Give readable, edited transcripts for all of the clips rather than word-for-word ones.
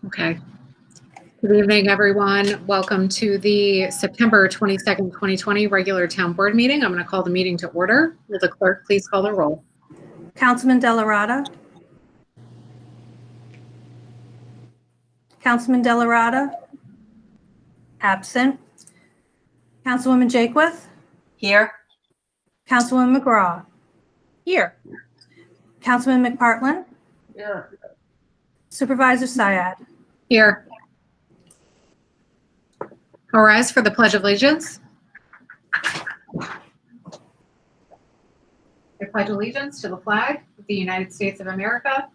Okay. Good evening, everyone. Welcome to the September 22nd, 2020 regular town board meeting. I'm going to call the meeting to order. Will the clerk please call the roll? Councilman Delarada. Councilman Delarada. Absent. Councilwoman Jakewith. Here. Councilwoman McGraw. Here. Councilman McPartlin. Here. Supervisor Syed. Here. All rise for the Pledge of Allegiance. I pledge allegiance to the flag of the United States of America,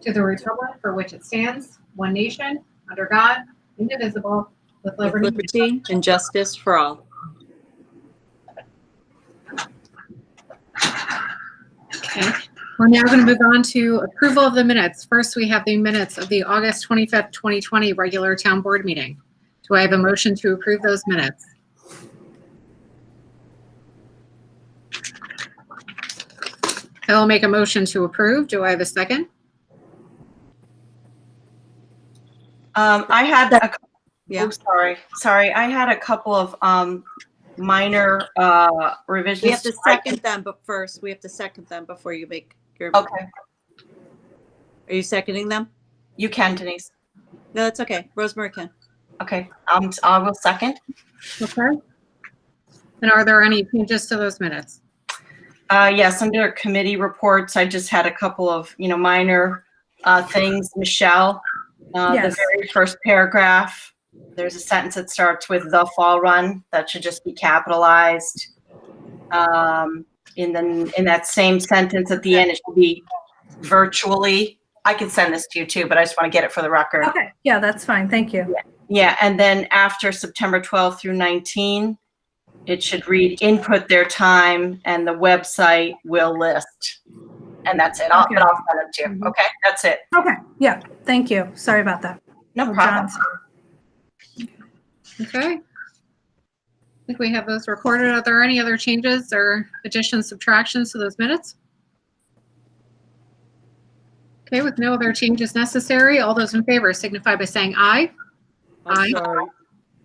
to the republic for which it stands, one nation, under God, indivisible, with liberty and justice for all. Okay. We're now going to move on to approval of the minutes. First, we have the minutes of the August 25th, 2020 regular town board meeting. Do I have a motion to approve those minutes? I will make a motion to approve. Do I have a second? I had a, oh, sorry. I had a couple of minor revisions. We have to second them, but first we have to second them before you make your. Okay. Are you seconding them? You can, Denise. No, that's okay. Rosemary can. Okay. I will second. Okay. And are there any changes to those minutes? Yes, under committee reports, I just had a couple of, minor things. Michelle, Yes. the very first paragraph, there's a sentence that starts with the fall run. That should just be capitalized. In that same sentence at the end, it should be virtually. I can send this to you too, but I just want to get it for the record. Okay. Yeah, that's fine. Thank you. Yeah, and then after September 12th through 19, it should read input their time and the website will list. And that's it. But I'll send it to you. Okay, that's it. Okay. Yeah. Thank you. Sorry about that. No problem. Okay. I think we have those recorded. Are there any other changes or additions, subtractions to those minutes? Okay, with no other changes necessary, all those in favor signify by saying aye. Aye.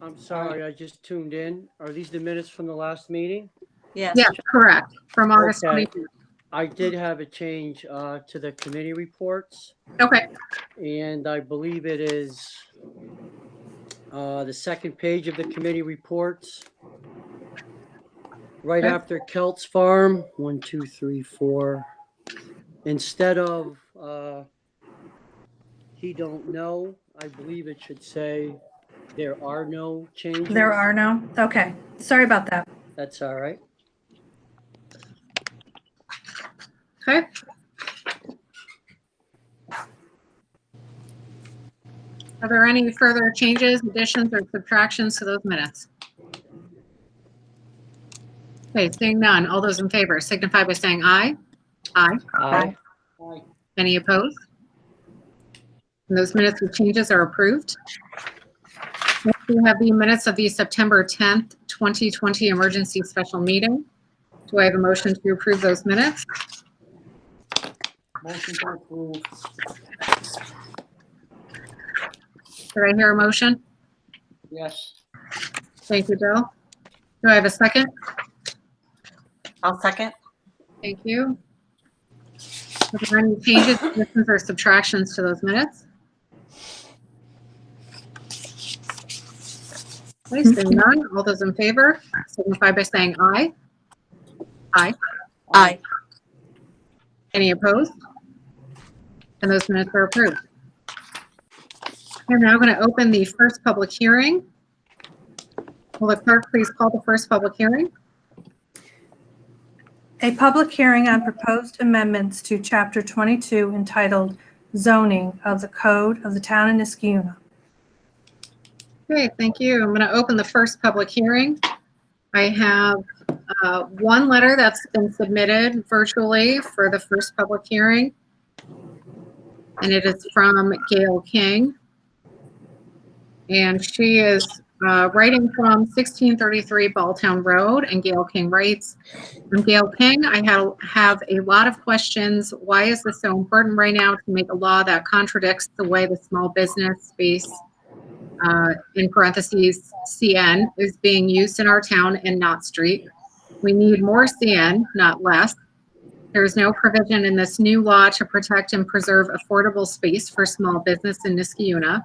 I'm sorry, I just tuned in. Are these the minutes from the last meeting? Yes. Yeah, correct. From August Okay. 22nd. I did have a change to the committee reports, Okay. and I believe it is the second page of the committee reports. Right Okay. after Kelt's Farm, 1, 2, 3, 4. Instead of he don't know, I believe it should say there are no changes. There are no. Okay. Sorry about that. That's all right. Okay. Are there any further changes, additions, or subtractions to those minutes? Okay, seeing none, all those in favor signify by saying aye. Aye. Aye. Any opposed? And those minutes with changes are approved. Next, we have the minutes of the September 10th, 2020 emergency special meeting. Do I have a motion to approve those minutes? Motion to approve. Did I hear a motion? Yes. Thank you, Bill. Do I have a second? I'll second. Thank you. Are there any changes, additions, or subtractions to those minutes? Okay, seeing none, all those in favor signify by saying aye. Aye. Aye. Any opposed? And those minutes are approved. We're now going to open the first public hearing. Will the clerk please call the first public hearing? A public hearing on proposed amendments to Chapter 22 entitled Zoning of the Code of the Town of Niskayuna. Okay, thank you. I'm going to open the first public hearing. I have one letter that's been submitted virtually for the first public hearing, and it is from Gail King. And she is writing from 1633 Balltown Road, and Gail King writes, I'm Gail King. I have a lot of questions. Why is this so important right now to make a law that contradicts the way the small business space, in parentheses, CN, is being used in our town and not street? We need more CN, not less. There is no provision in this new law to protect and preserve affordable space for small business in Niskayuna.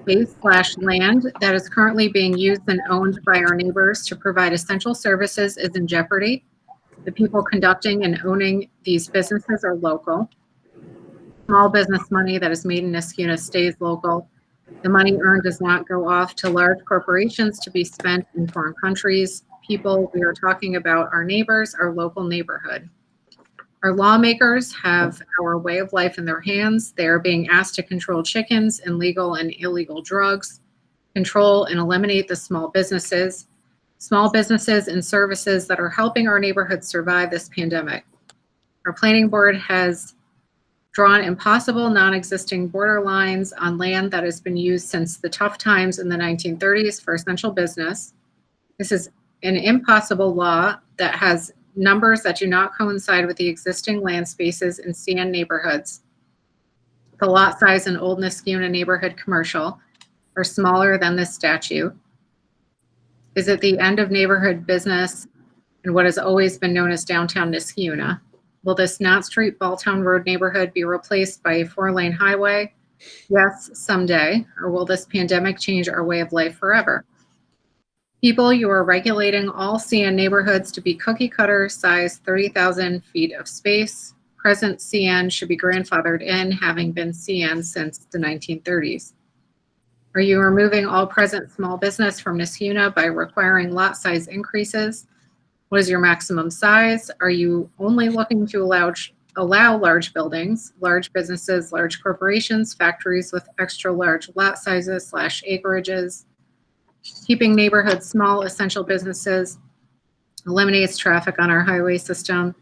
Space/land that is currently being used and owned by our neighbors to provide essential services is in jeopardy. The people conducting and owning these businesses are local. Small business money that is made in Niskayuna stays local. The money earned does not go off to large corporations to be spent in foreign countries. People we are talking about, our neighbors, our local neighborhood. Our lawmakers have our way of life in their hands. They are being asked to control chickens and legal and illegal drugs, control and eliminate the small businesses and services that are helping our neighborhoods survive this pandemic. Our planning board has drawn impossible, non-existing border lines on land that has been used since the tough times in the 1930s for essential business. This is an impossible law that has numbers that do not coincide with the existing land spaces in CN neighborhoods. The lot size in Old Niskayuna neighborhood commercial are smaller than this statute. Is it the end of neighborhood business in what has always been known as downtown Niskayuna? Will this Knott Street Balltown Road neighborhood be replaced by a 4-lane highway? Yes, someday. Or will this pandemic change our way of life forever? People, you are regulating all CN neighborhoods to be cookie cutter size 30,000 feet of space. Present CN should be grandfathered in, having been CN since the 1930s. Are you removing all present small business from Niskayuna by requiring lot size increases? What is your maximum size? Are you only looking to allow large buildings, large businesses, large corporations, factories with extra large lot sizes / acreages? Keeping neighborhoods small, essential businesses eliminates traffic on our highway system.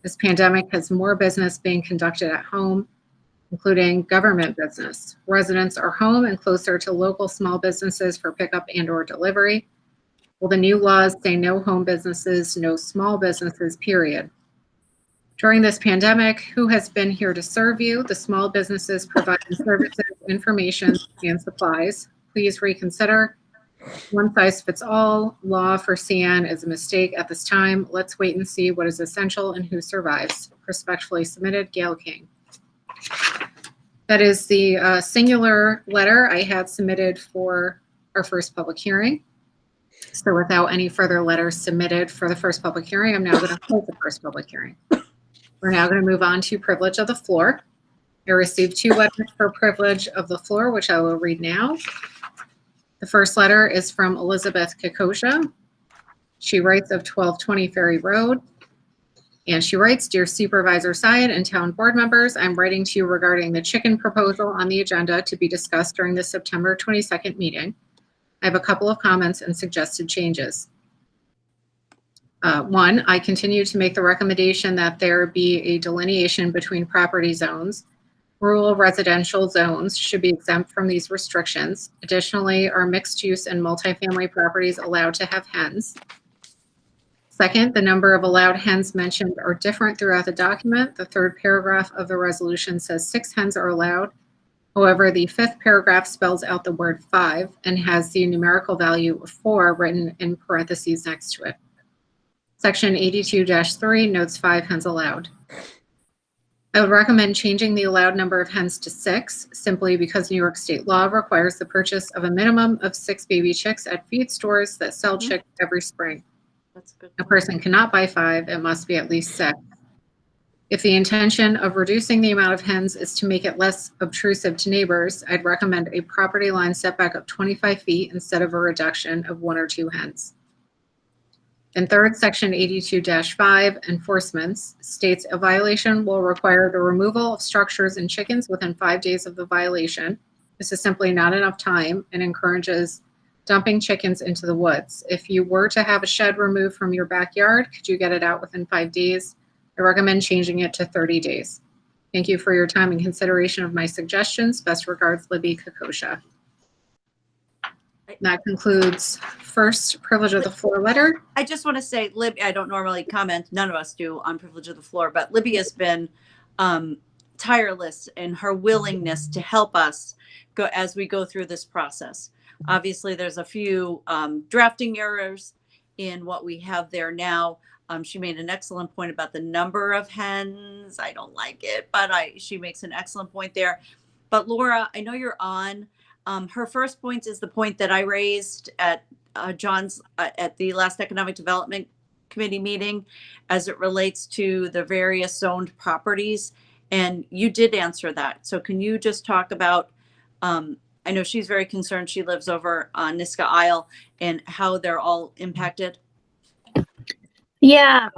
This pandemic has more business being conducted at home, including government business. Residents are home and closer to local small businesses for pickup and/or delivery. Will the new laws say no home businesses, no small businesses, period? During this pandemic, who has been here to serve you? The small businesses providing services, information, and supplies. Please reconsider. One size fits all law for CN is a mistake at this time. Let's wait and see what is essential and who survives. Respectfully submitted, Gail King. That is the singular letter I had submitted for our first public hearing. So without any further letters submitted for the first public hearing, I'm now going to close the first public hearing. We're now going to move on to privilege of the floor. I received 2 letters for privilege of the floor, which I will read now. The first letter is from Elizabeth Kikosha. She writes of 1220 Ferry Road. And she writes, Dear Supervisor Syed and town board members, I'm writing to you regarding the chicken proposal on the agenda to be discussed during the September 22nd meeting. I have a couple of comments and suggested changes. 1, I continue to make the recommendation that there be a delineation between property zones. Rural residential zones should be exempt from these restrictions. Additionally, are mixed use and multifamily properties allowed to have hens? Second, the number of allowed hens mentioned are different throughout the document. The 3rd paragraph of the resolution says 6 hens are allowed. However, the 5th paragraph spells out the word 5 and has the numerical value of 4 written in parentheses next to it. Section 82-3 notes 5 hens allowed. I would recommend changing the allowed number of hens to 6, simply because New York state law requires the purchase of a minimum of 6 baby chicks at feed stores that sell chicks every spring. That's good. A person cannot buy 5, it must be at least 6. If the intention of reducing the amount of hens is to make it less obtrusive to neighbors, I'd recommend a property line setback of 25 feet instead of a reduction of 1 or 2 hens. And 3rd, section 82-5, enforcements, states a violation will require the removal of structures and chickens within 5 days of the violation. This is simply not enough time and encourages dumping chickens into the woods. If you were to have a shed removed from your backyard, could you get it out within 5 days? I recommend changing it to 30 days. Thank you for your time and consideration of my suggestions. Best regards, Libby Kokosha. That concludes first privilege of the floor letter. I just want to say, Libby, I don't normally comment, none of us do on privilege of the floor, but Libby has been tireless in her willingness to help us go as we go through this process. Obviously, there's a few drafting errors in what we have there now. She made an excellent point about the number of hens. I don't like it, but she makes an excellent point there. But Laura, I know you're on. Her first point is the point that I raised at John's at the last Economic Development Committee meeting as it relates to the various zoned properties. And you did answer that. So can you just talk about, I know she's very concerned. She lives over on Niska Isle and how they're all impacted. Yeah,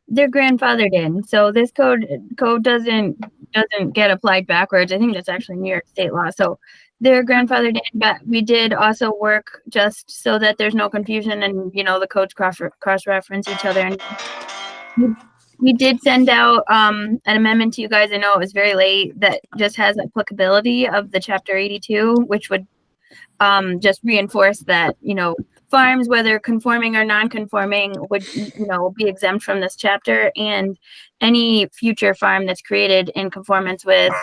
they're grandfathered in. So this code doesn't get applied backwards. I think that's actually New York state law. So they're grandfathered in, but we did also work just so that there's no confusion and, you know, the codes cross-reference each other. And we did send out an amendment to you guys. I know it was very late that just has applicability of the Chapter 82, which would just reinforce that, you know, farms, whether conforming or non-conforming, would, you know, be exempt from this chapter, and any future farm that's created in conformance with,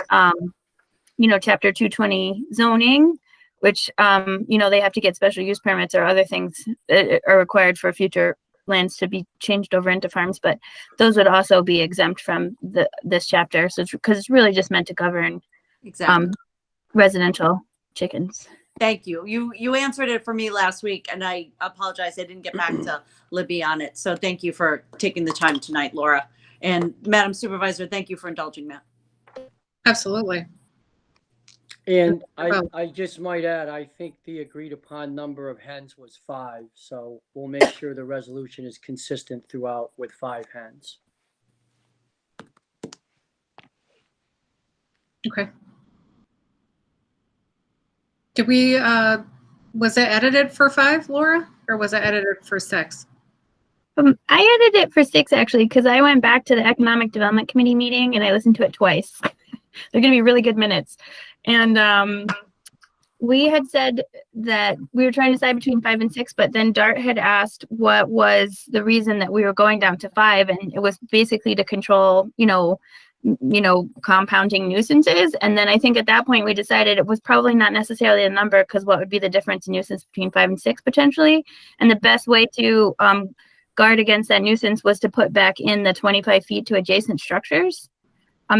you know, Chapter 220 zoning, which, you know, they have to get special use permits or other things that are required for future lands to be changed over into farms, but those would also be exempt from this chapter. So, because it's really just meant to govern Exactly. Residential chickens. Thank you. You answered it for me last week, and I apologize. I didn't get back to Libby on it. So thank you for taking the time tonight, Laura. And Madam Supervisor, thank you for indulging that. Absolutely. And I just might add, I think the agreed upon number of hens was 5. So we'll make sure the resolution is consistent throughout with 5 hens. Okay. Did we, was it edited for 5, Laura, or was it edited for 6? I edited it for 6 actually, because I went back to the Economic Development Committee meeting and I listened to it twice. They're going to be really good minutes. And we had said that we were trying to decide between 5 and 6, but then Dart had asked what was the reason that we were going down to 5, and it was basically to control, you know, compounding nuisances. And then I think at that point we decided it was probably not necessarily a number, because what would be the difference in nuisance between 5 and 6 potentially? And the best way to guard against that nuisance was to put back in the 25 feet to adjacent structures.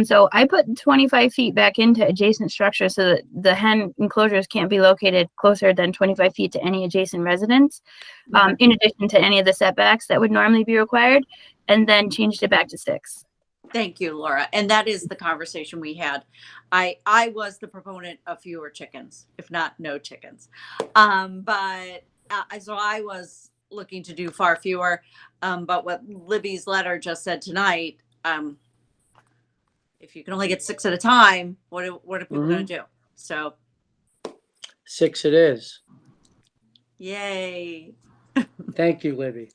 So I put 25 feet back into adjacent structures so that the hen enclosures can't be located closer than 25 feet to any adjacent residence, in addition to any of the setbacks that would normally be required, and then changed it back to 6. Thank you, Laura. And that is the conversation we had. I was the proponent of fewer chickens, if not no chickens. But so I was looking to do far fewer. But what Libby's letter just said tonight, if you can only get 6 at a time, what are people going to do? So 6 it is. Yay. Thank you, Libby.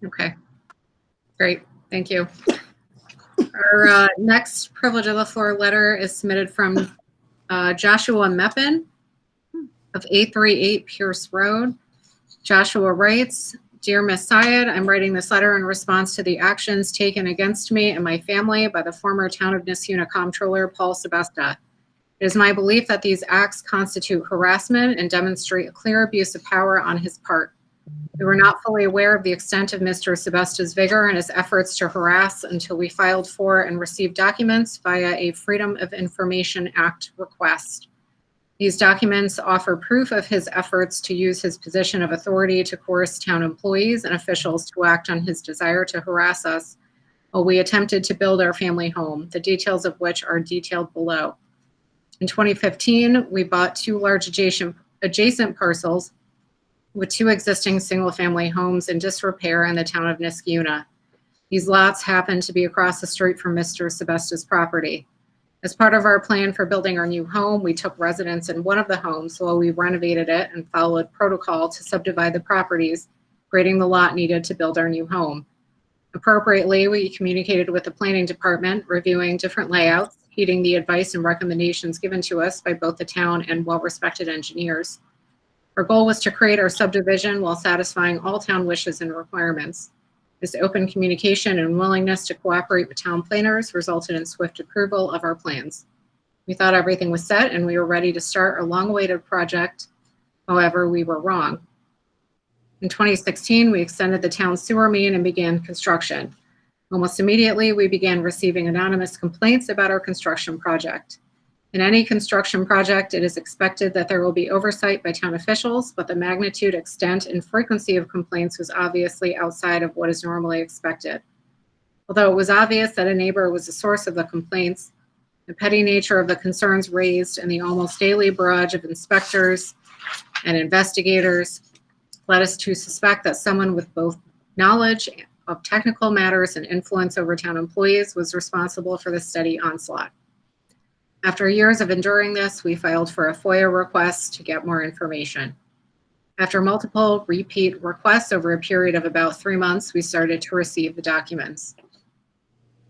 Okay. Great. Thank you. Our next privilege of the floor letter is submitted from Joshua Meppin of 838 Pierce Road. Joshua writes, "Dear Ms. Syed, I'm writing this letter in response to the actions taken against me and my family by the former Town of Niskayuna Comptroller Paul Sebesta. It is my belief that these acts constitute harassment and demonstrate a clear abuse of power on his part. We were not fully aware of the extent of Mr. Sebesta's vigor and his efforts to harass until we filed for and received documents via a Freedom of Information Act request. These documents offer proof of his efforts to use his position of authority to coerce town employees and officials to act on his desire to harass us while we attempted to build our family home, the details of which are detailed below. In 2015, we bought 2 large adjacent parcels with 2 existing single-family homes in disrepair in the town of Niskayuna. These lots happen to be across the street from Mr. Sebesta's property. As part of our plan for building our new home, we took residence in one of the homes while we renovated it and followed protocol to subdivide the properties, creating the lot needed to build our new home. Appropriately, we communicated with the planning department, reviewing different layouts, heeding the advice and recommendations given to us by both the town and well-respected engineers. Our goal was to create our subdivision while satisfying all town wishes and requirements. This open communication and willingness to cooperate with town planners resulted in swift approval of our plans. We thought everything was set and we were ready to start our long-awaited project. However, we were wrong. In 2016, we extended the town sewer main and began construction. Almost immediately, we began receiving anonymous complaints about our construction project. In any construction project, it is expected that there will be oversight by town officials, but the magnitude, extent, and frequency of complaints was obviously outside of what is normally expected. Although it was obvious that a neighbor was the source of the complaints, the petty nature of the concerns raised and the almost daily barrage of inspectors and investigators led us to suspect that someone with both knowledge of technical matters and influence over town employees was responsible for the steady onslaught. After years of enduring this, we filed for a FOIA request to get more information. After multiple repeat requests over a period of about 3 months, we started to receive the documents.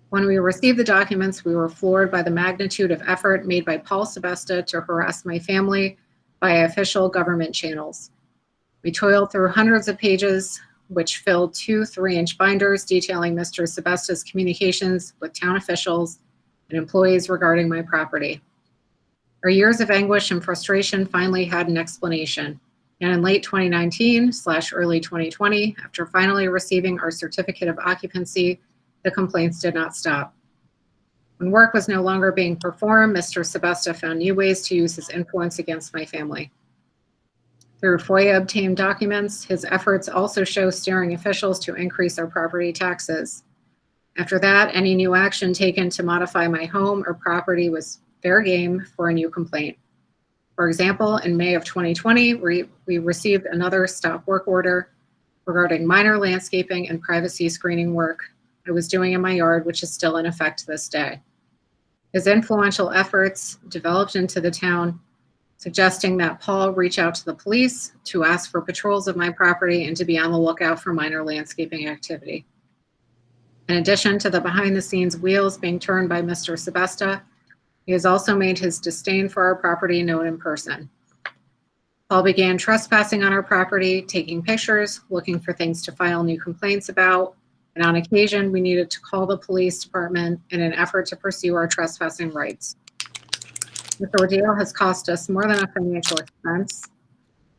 When we received the documents, we were floored by the magnitude of effort made by Paul Sebesta to harass my family via official government channels. We toiled through hundreds of pages, which filled 2 3-inch binders detailing Mr. Sebesta's communications with town officials and employees regarding my property. Our years of anguish and frustration finally had an explanation. And in late 2019/early 2020, after finally receiving our certificate of occupancy, the complaints did not stop. When work was no longer being performed, Mr. Sebesta found new ways to use his influence against my family. Through FOIA obtained documents, his efforts also show steering officials to increase our property taxes. After that, any new action taken to modify my home or property was fair game for a new complaint. For example, in May of 2020, we received another stop work order regarding minor landscaping and privacy screening work I was doing in my yard, which is still in effect to this day. His influential efforts developed into the town, suggesting that Paul reach out to the police to ask for patrols of my property and to be on the lookout for minor landscaping activity. In addition to the behind-the-scenes wheels being turned by Mr. Sebesta, he has also made his disdain for our property known in person. Paul began trespassing on our property, taking pictures, looking for things to file new complaints about, and on occasion, we needed to call the police department in an effort to pursue our trespassing rights. This ordeal has cost us more than a financial expense.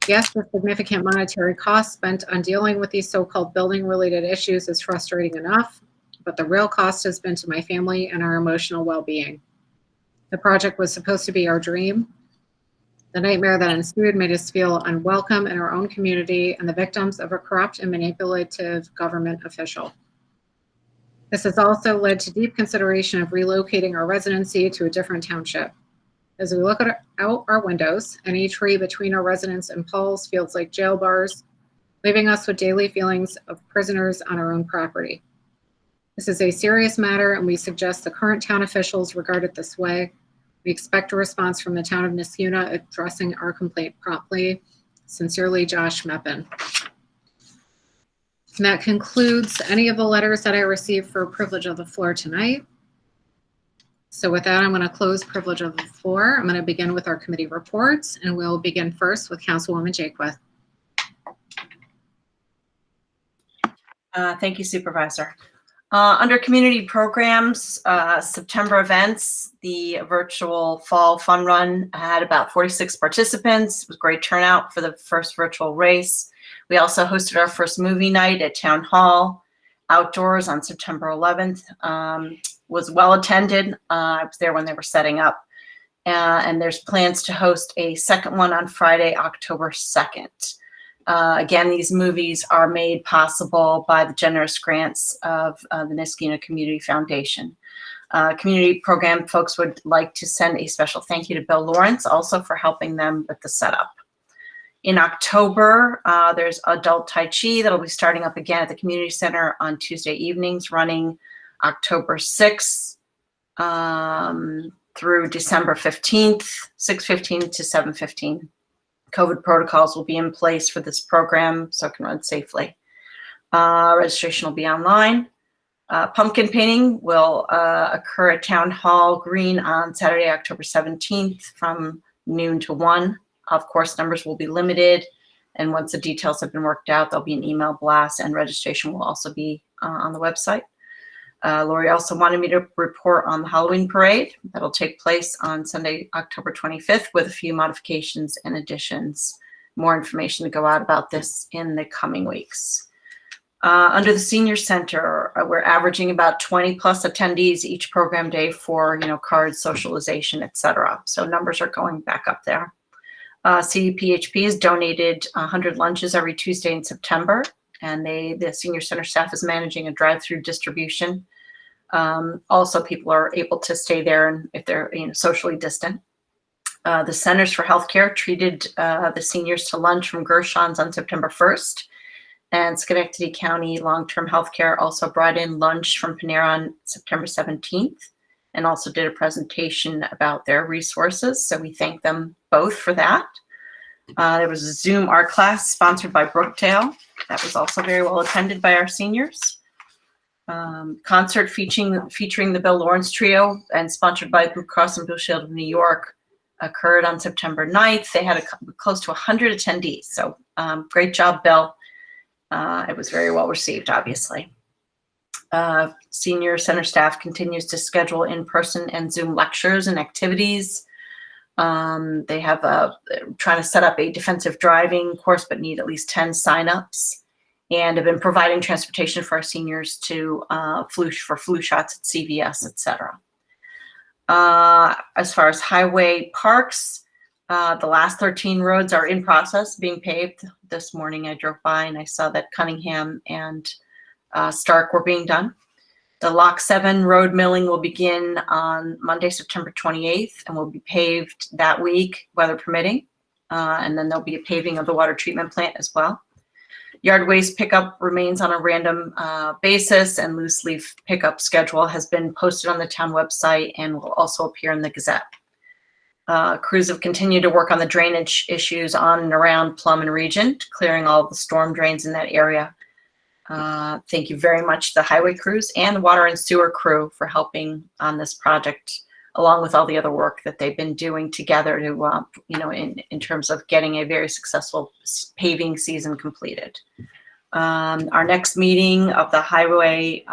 Yes, the significant monetary cost spent on dealing with these so-called building-related issues is frustrating enough, but the real cost has been to my family and our emotional well-being. The project was supposed to be our dream. The nightmare that ensued made us feel unwelcome in our own community and the victims of a corrupt and manipulative government official. This has also led to deep consideration of relocating our residency to a different township. As we look out our windows, any tree between our residence and Paul's feels like jail bars, leaving us with daily feelings of prisoners on our own property. This is a serious matter, and we suggest the current town officials regard it this way. We expect a response from the town of Niskayuna addressing our complaint promptly. Sincerely, Josh Meppen. And that concludes any of the letters that I received for privilege of the floor tonight. So with that, I'm going to close privilege of the floor. I'm going to begin with our committee reports, and we'll begin first with Councilwoman Jakewith. Thank you, Supervisor. Under community programs, September events, the virtual fall fun run had about 46 participants. It was a great turnout for the first virtual race. We also hosted our first movie night at Town Hall outdoors on September 11th. Was well attended. I was there when they were setting up. And there's plans to host a second one on Friday, October 2nd. Again, these movies are made possible by the generous grants of the Niskayuna Community Foundation. Community program folks would like to send a special thank you to Bill Lawrence also for helping them with the setup. In October, there's adult Tai Chi that'll be starting up again at the community center on Tuesday evenings, running October 6th through December 15th, 6:15 to 7:15. COVID protocols will be in place for this program so it can run safely. Registration will be online. Pumpkin painting will occur at Town Hall Green on Saturday, October 17th from noon to 1. Of course, numbers will be limited, and once the details have been worked out, there'll be an email blast, and registration will also be on the website. Lori also wanted me to report on the Halloween parade that'll take place on Sunday, October 25th, with a few modifications and additions. More information to go out about this in the coming weeks. Under the Senior Center, we're averaging about 20 plus attendees each program day for, cards, socialization, etc. So numbers are going back up there. CDPHP has donated 100 lunches every Tuesday in September, and the Senior Center staff is managing a drive-through distribution. Also, people are able to stay there and if they're socially distant. The Centers for Healthcare treated the seniors to lunch from Gershon's on September 1st. And Schenectady County Long-Term Healthcare also brought in lunch from Panera on September 17th and also did a presentation about their resources. So we thank them both for that. There was a Zoom art class sponsored by Brookdale. That was also very well attended by our seniors. Concert featuring the Bill Lawrence Trio and sponsored by Blue Cross and Blue Shield of New York occurred on September 9th. They had close to 100 attendees. So great job, Bill. It was very well received, obviously. Senior Center staff continues to schedule in-person and Zoom lectures and activities. They have trying to set up a defensive driving course, but need at least 10 signups, and have been providing transportation for our seniors to flu shots at CVS, etc. As far as highway parks, the last 13 roads are in process being paved. This morning I drove by and I saw that Cunningham and Stark were being done. The Lock 7 road milling will begin on Monday, September 28th, and will be paved that week, weather permitting. And then there'll be a paving of the water treatment plant as well. Yard waste pickup remains on a random basis, and loose leaf pickup schedule has been posted on the town website and will also appear in the Gazette. Crews have continued to work on the drainage issues on and around Plum and Regent, clearing all of the storm drains in that area. Thank you very much, the highway crews and the water and sewer crew, for helping on this project, along with all the other work that they've been doing together to, in terms of getting a very successful paving season completed. Our next meeting of the Highway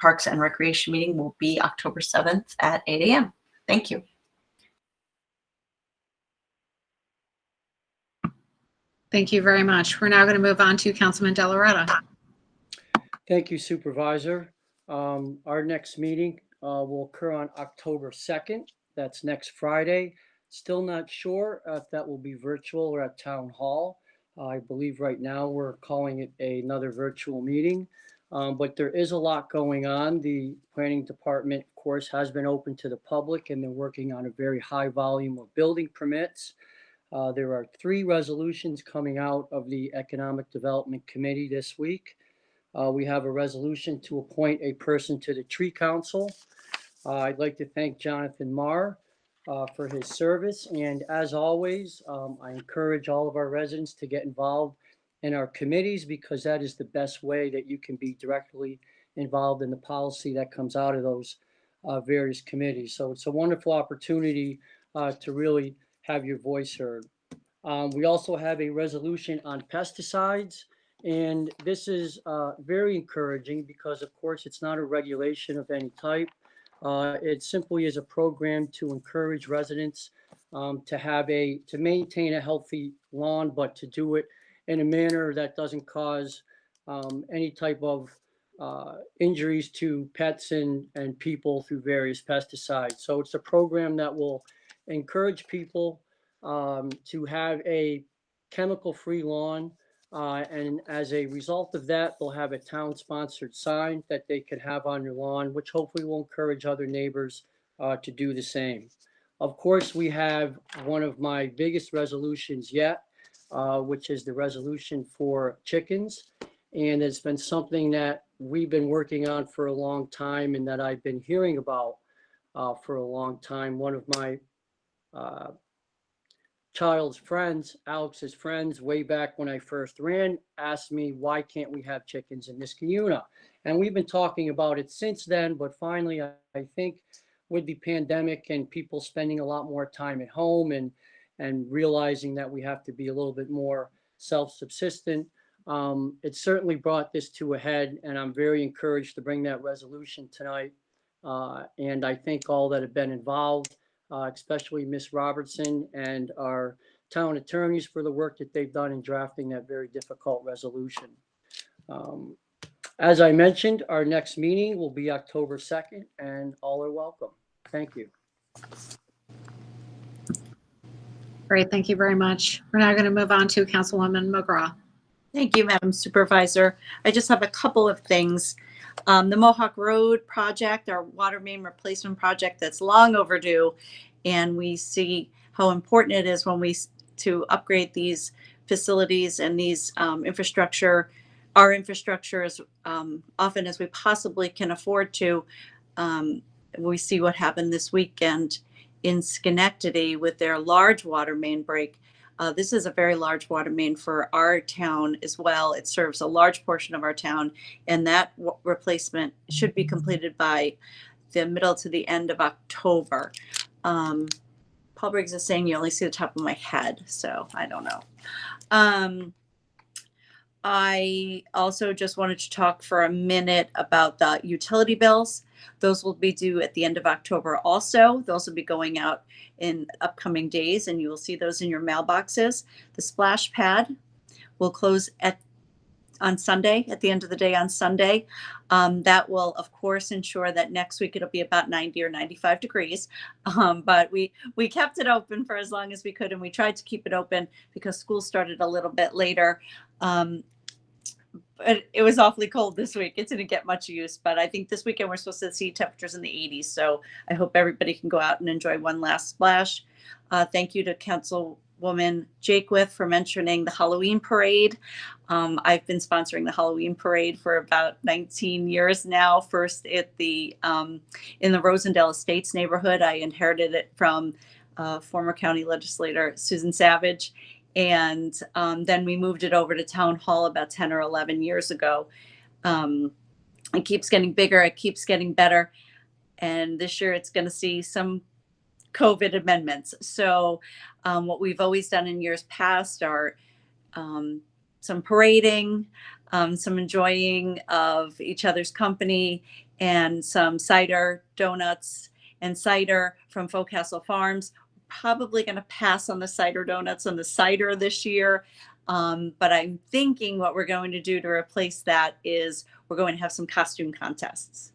Parks and Recreation meeting will be October 7th at 8 a.m. Thank you. Thank you very much. We're now going to move on to Councilman Delarada. Thank you, Supervisor. Our next meeting will occur on October 2nd. That's next Friday. Still not sure if that will be virtual or at Town Hall. I believe right now we're calling it another virtual meeting, but there is a lot going on. The Planning Department, of course, has been open to the public, and they're working on a very high volume of building permits. There are 3 resolutions coming out of the Economic Development Committee this week. We have a resolution to appoint a person to the Tree Council. I'd like to thank Jonathan Marr for his service. And as always, I encourage all of our residents to get involved in our committees, because that is the best way that you can be directly involved in the policy that comes out of those various committees. So it's a wonderful opportunity to really have your voice heard. We also have a resolution on pesticides, and this is very encouraging because, of course, it's not a regulation of any type. It simply is a program to encourage residents to maintain a healthy lawn, but to do it in a manner that doesn't cause any type of injuries to pets and people through various pesticides. So it's a program that will encourage people to have a chemical-free lawn, and as a result of that, they'll have a town-sponsored sign that they can have on your lawn, which hopefully will encourage other neighbors to do the same. Of course, we have one of my biggest resolutions yet, which is the resolution for chickens, and it's been something that we've been working on for a long time and that I've been hearing about for a long time. One of my child's friends, Alex's friends, way back when I first ran, asked me, why can't we have chickens in Niskayuna? And we've been talking about it since then, but finally, I think with the pandemic and people spending a lot more time at home and realizing that we have to be a little bit more self-subsistent, it certainly brought this to a head, and I'm very encouraged to bring that resolution tonight. And I thank all that have been involved, especially Ms. Robertson and our town attorneys for the work that they've done in drafting that very difficult resolution. As I mentioned, our next meeting will be October 2nd, and all are welcome. Thank you. Great, thank you very much. We're now going to move on to Councilwoman McGraw. Thank you, Madam Supervisor. I just have a couple of things. The Mohawk Road project, our water main replacement project, that's long overdue, and we see how important it is when to upgrade these facilities and these infrastructure, our infrastructure as often as we possibly can afford to. We see what happened this weekend in Schenectady with their large water main break. This is a very large water main for our town as well. It serves a large portion of our town, and that replacement should be completed by the middle to the end of October. Paul Briggs is saying you only see the top of my head, so I don't know. I also just wanted to talk for a minute about the utility bills. Those will be due at the end of October also. Those will be going out in upcoming days, and you will see those in your mailboxes. The splash pad will close on Sunday, at the end of the day on Sunday. That will, of course, ensure that next week it'll be about 90 or 95 degrees. But we kept it open for as long as we could, and we tried to keep it open because school started a little bit later. But it was awfully cold this week. It didn't get much use, but I think this weekend we're supposed to see temperatures in the 80s. So I hope everybody can go out and enjoy one last splash. Thank you to Councilwoman Jakewith for mentioning the Halloween parade. I've been sponsoring the Halloween parade for about 19 years now. First at the in the Rosendale Estates neighborhood. I inherited it from former county legislator Susan Savage. And then we moved it over to Town Hall about 10 or 11 years ago. It keeps getting bigger. It keeps getting better. And this year it's going to see some COVID amendments. So what we've always done in years past are some parading, some enjoying of each other's company, and some cider, donuts, and cider from Forecastle Farms. Probably going to pass on the cider donuts and the cider this year. But I'm thinking what we're going to do to replace that is we're going to have some costume contests.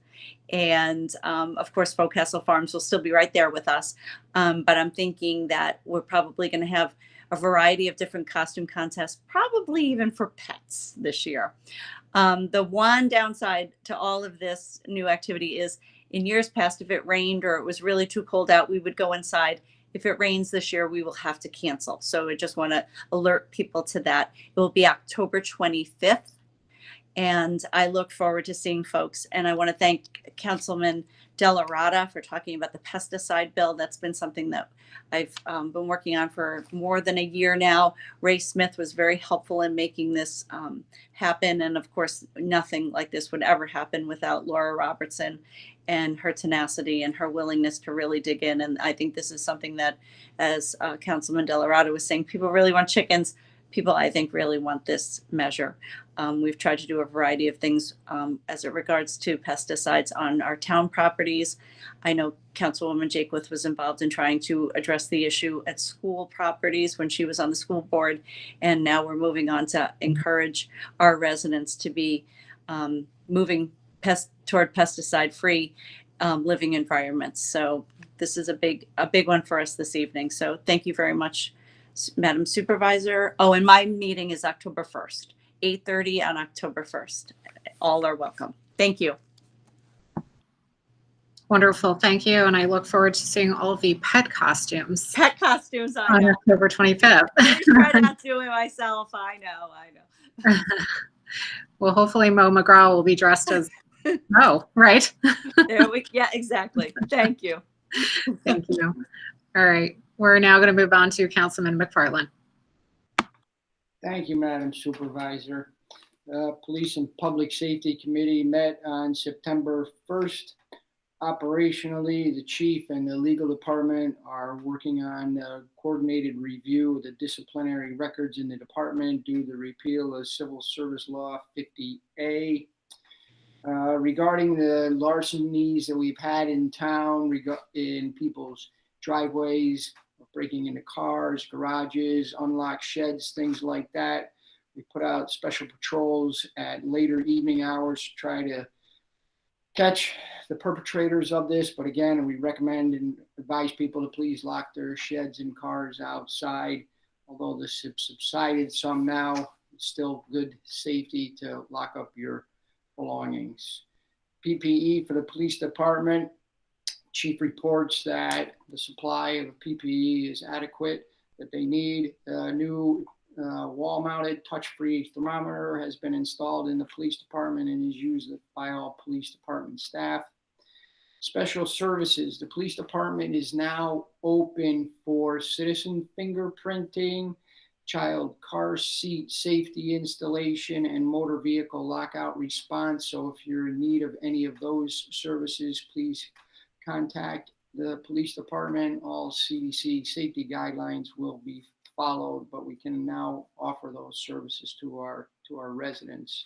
And of course, Forecastle Farms will still be right there with us. But I'm thinking that we're probably going to have a variety of different costume contests, probably even for pets this year. The one downside to all of this new activity is in years past, if it rained or it was really too cold out, we would go inside. If it rains this year, we will have to cancel. So I just want to alert people to that. It will be October 25th. And I look forward to seeing folks. And I want to thank Councilman Della Rata for talking about the pesticide bill. That's been something that I've been working on for more than a year now. Ray Smith was very helpful in making this happen. And of course, nothing like this would ever happen without Laura Robertson and her tenacity and her willingness to really dig in. And I think this is something that, as Councilman Della Rata was saying, people really want chickens. People, I think, really want this measure. We've tried to do a variety of things as it regards to pesticides on our town properties. I know Councilwoman Jakewith was involved in trying to address the issue at school properties when she was on the school board. And now we're moving on to encourage our residents to be moving toward pesticide-free living environments. So this is a big one for us this evening. So thank you very much, Madam Supervisor. Oh, and my meeting is October 1st, 8:30 on October 1st. All are welcome. Thank you. Wonderful, thank you. And I look forward to seeing all of the pet costumes Pet costumes on October 25th. I try not to do it myself. I know. Well, hopefully Mo McGraw will be dressed as Oh, right. Yeah, exactly. Thank you. Thank you. All right. We're now going to move on to Councilman McFarland. Thank you, Madam Supervisor. Police and Public Safety Committee met on September 1st. Operationally, the chief and the legal department are working on a coordinated review of the disciplinary records in the department due to the repeal of Civil Service Law 50A. Regarding the larcenies that we've had in town, in people's driveways, breaking into cars, garages, unlocked sheds, things like that. We put out special patrols at later evening hours to try to catch the perpetrators of this. But again, we recommend and advise people to please lock their sheds and cars outside. Although this has subsided some now, it's still good safety to lock up your belongings. PPE for the police department. Chief reports that the supply of PPE is adequate, that they need a new wall-mounted touch-free thermometer has been installed in the police department and is used by all police department staff. Special services. The police department is now open for citizen fingerprinting, child car seat safety installation, and motor vehicle lockout response. So if you're in need of any of those services, please contact the police department. All CDC safety guidelines will be followed, but we can now offer those services to our residents.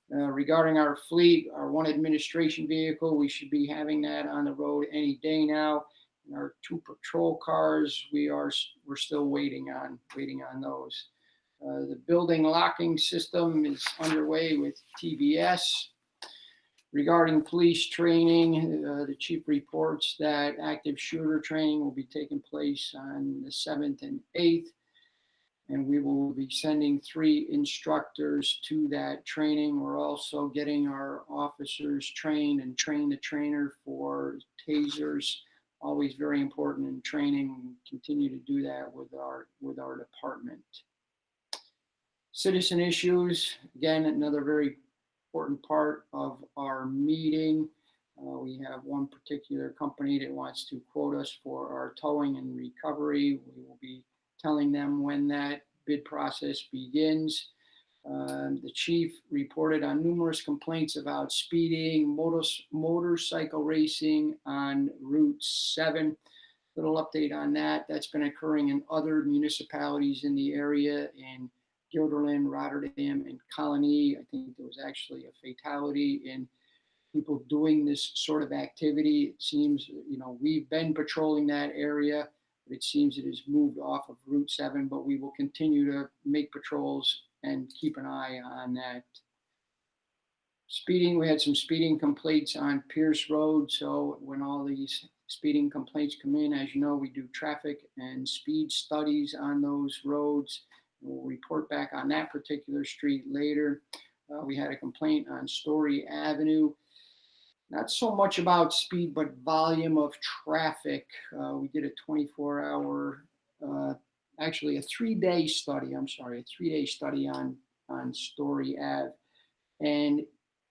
Regarding our fleet, our one administration vehicle, we should be having that on the road any day now. And our 2 patrol cars, we're still waiting on those. The building locking system is underway with TVS. Regarding police training, the chief reports that active shooter training will be taking place on the 7th and 8th. And we will be sending 3 instructors to that training. We're also getting our officers trained and train the trainer for tasers. Always very important in training. We continue to do that with our department. Citizen issues, again, another very important part of our meeting. We have one particular company that wants to quote us for our towing and recovery. We will be telling them when that bid process begins. The chief reported on numerous complaints about speeding, motorcycle racing on Route 7. Little update on that. That's been occurring in other municipalities in the area, in Guilderland, Rotterdam, and Colony. I think there was actually a fatality in people doing this sort of activity. It seems, we've been patrolling that area. It seems it has moved off of Route 7, but we will continue to make patrols and keep an eye on that. Speeding, we had some speeding complaints on Pierce Road. So when all these speeding complaints come in, as you know, we do traffic and speed studies on those roads. We'll report back on that particular street later. We had a complaint on Story Avenue. Not so much about speed, but volume of traffic. We did a 24-hour, actually a 3-day study, a 3-day study on Story Ave. And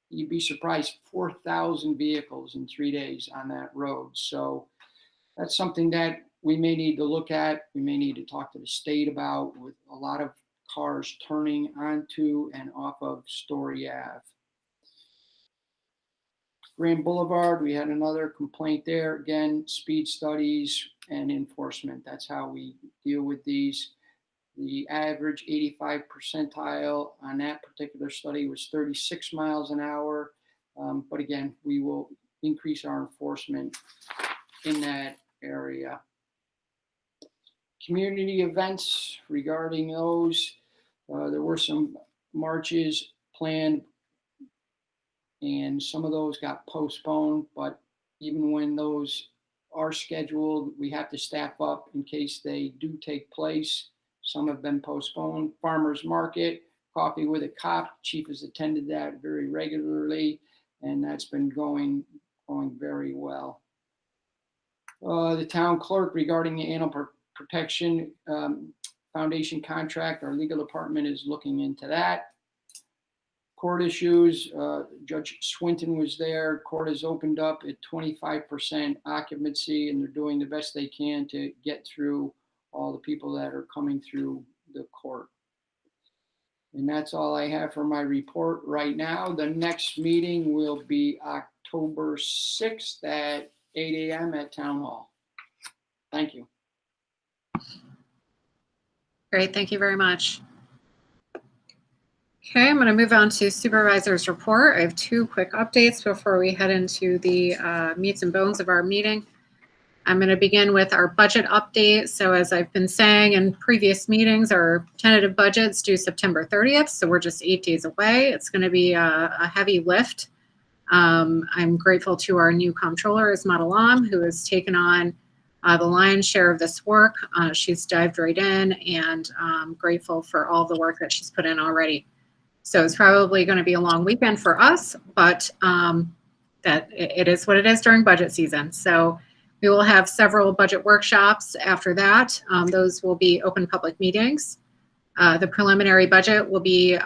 you'd be surprised, 4,000 vehicles in 3 days on that road. So that's something that we may need to look at. We may need to talk to the state about, with a lot of cars turning onto and off of Story Ave. Grand Boulevard, we had another complaint there. Again, speed studies and enforcement. That's how we deal with these. The average 85 percentile on that particular study was 36 miles an hour. But again, we will increase our enforcement in that area. Community events, regarding those, there were some marches planned, and some of those got postponed, but even when those are scheduled, we have to staff up in case they do take place. Some have been postponed. Farmers Market, Coffee with a Cop, Chief has attended that very regularly, and that's been going very well. The town clerk, regarding the Animal Protection Foundation contract, our legal department is looking into that. court issues, Judge Swinton was there. Court has opened up at 25% occupancy, and they're doing the best they can to get through all the people that are coming through the court. And that's all I have for my report right now. The next meeting will be October 6th at 8 a.m. at Town Hall. Thank you. Great, thank you very much. Okay, I'm going to move on to Supervisor's report. I have two quick updates before we head into the meats and bones of our meeting. I'm going to begin with our budget update. So as I've been saying in previous meetings, our tentative budget's due September 30th, so we're just 8 days away. It's going to be a heavy lift. I'm grateful to our new comptroller, Ismat Alam, who has taken on the lion's share of this work. She's dived right in, and I'm grateful for all the work that she's put in already. So it's probably going to be a long weekend for us, but that it is what it is during budget season. So we will have several budget workshops after that. Those will be open public meetings. The preliminary budget will be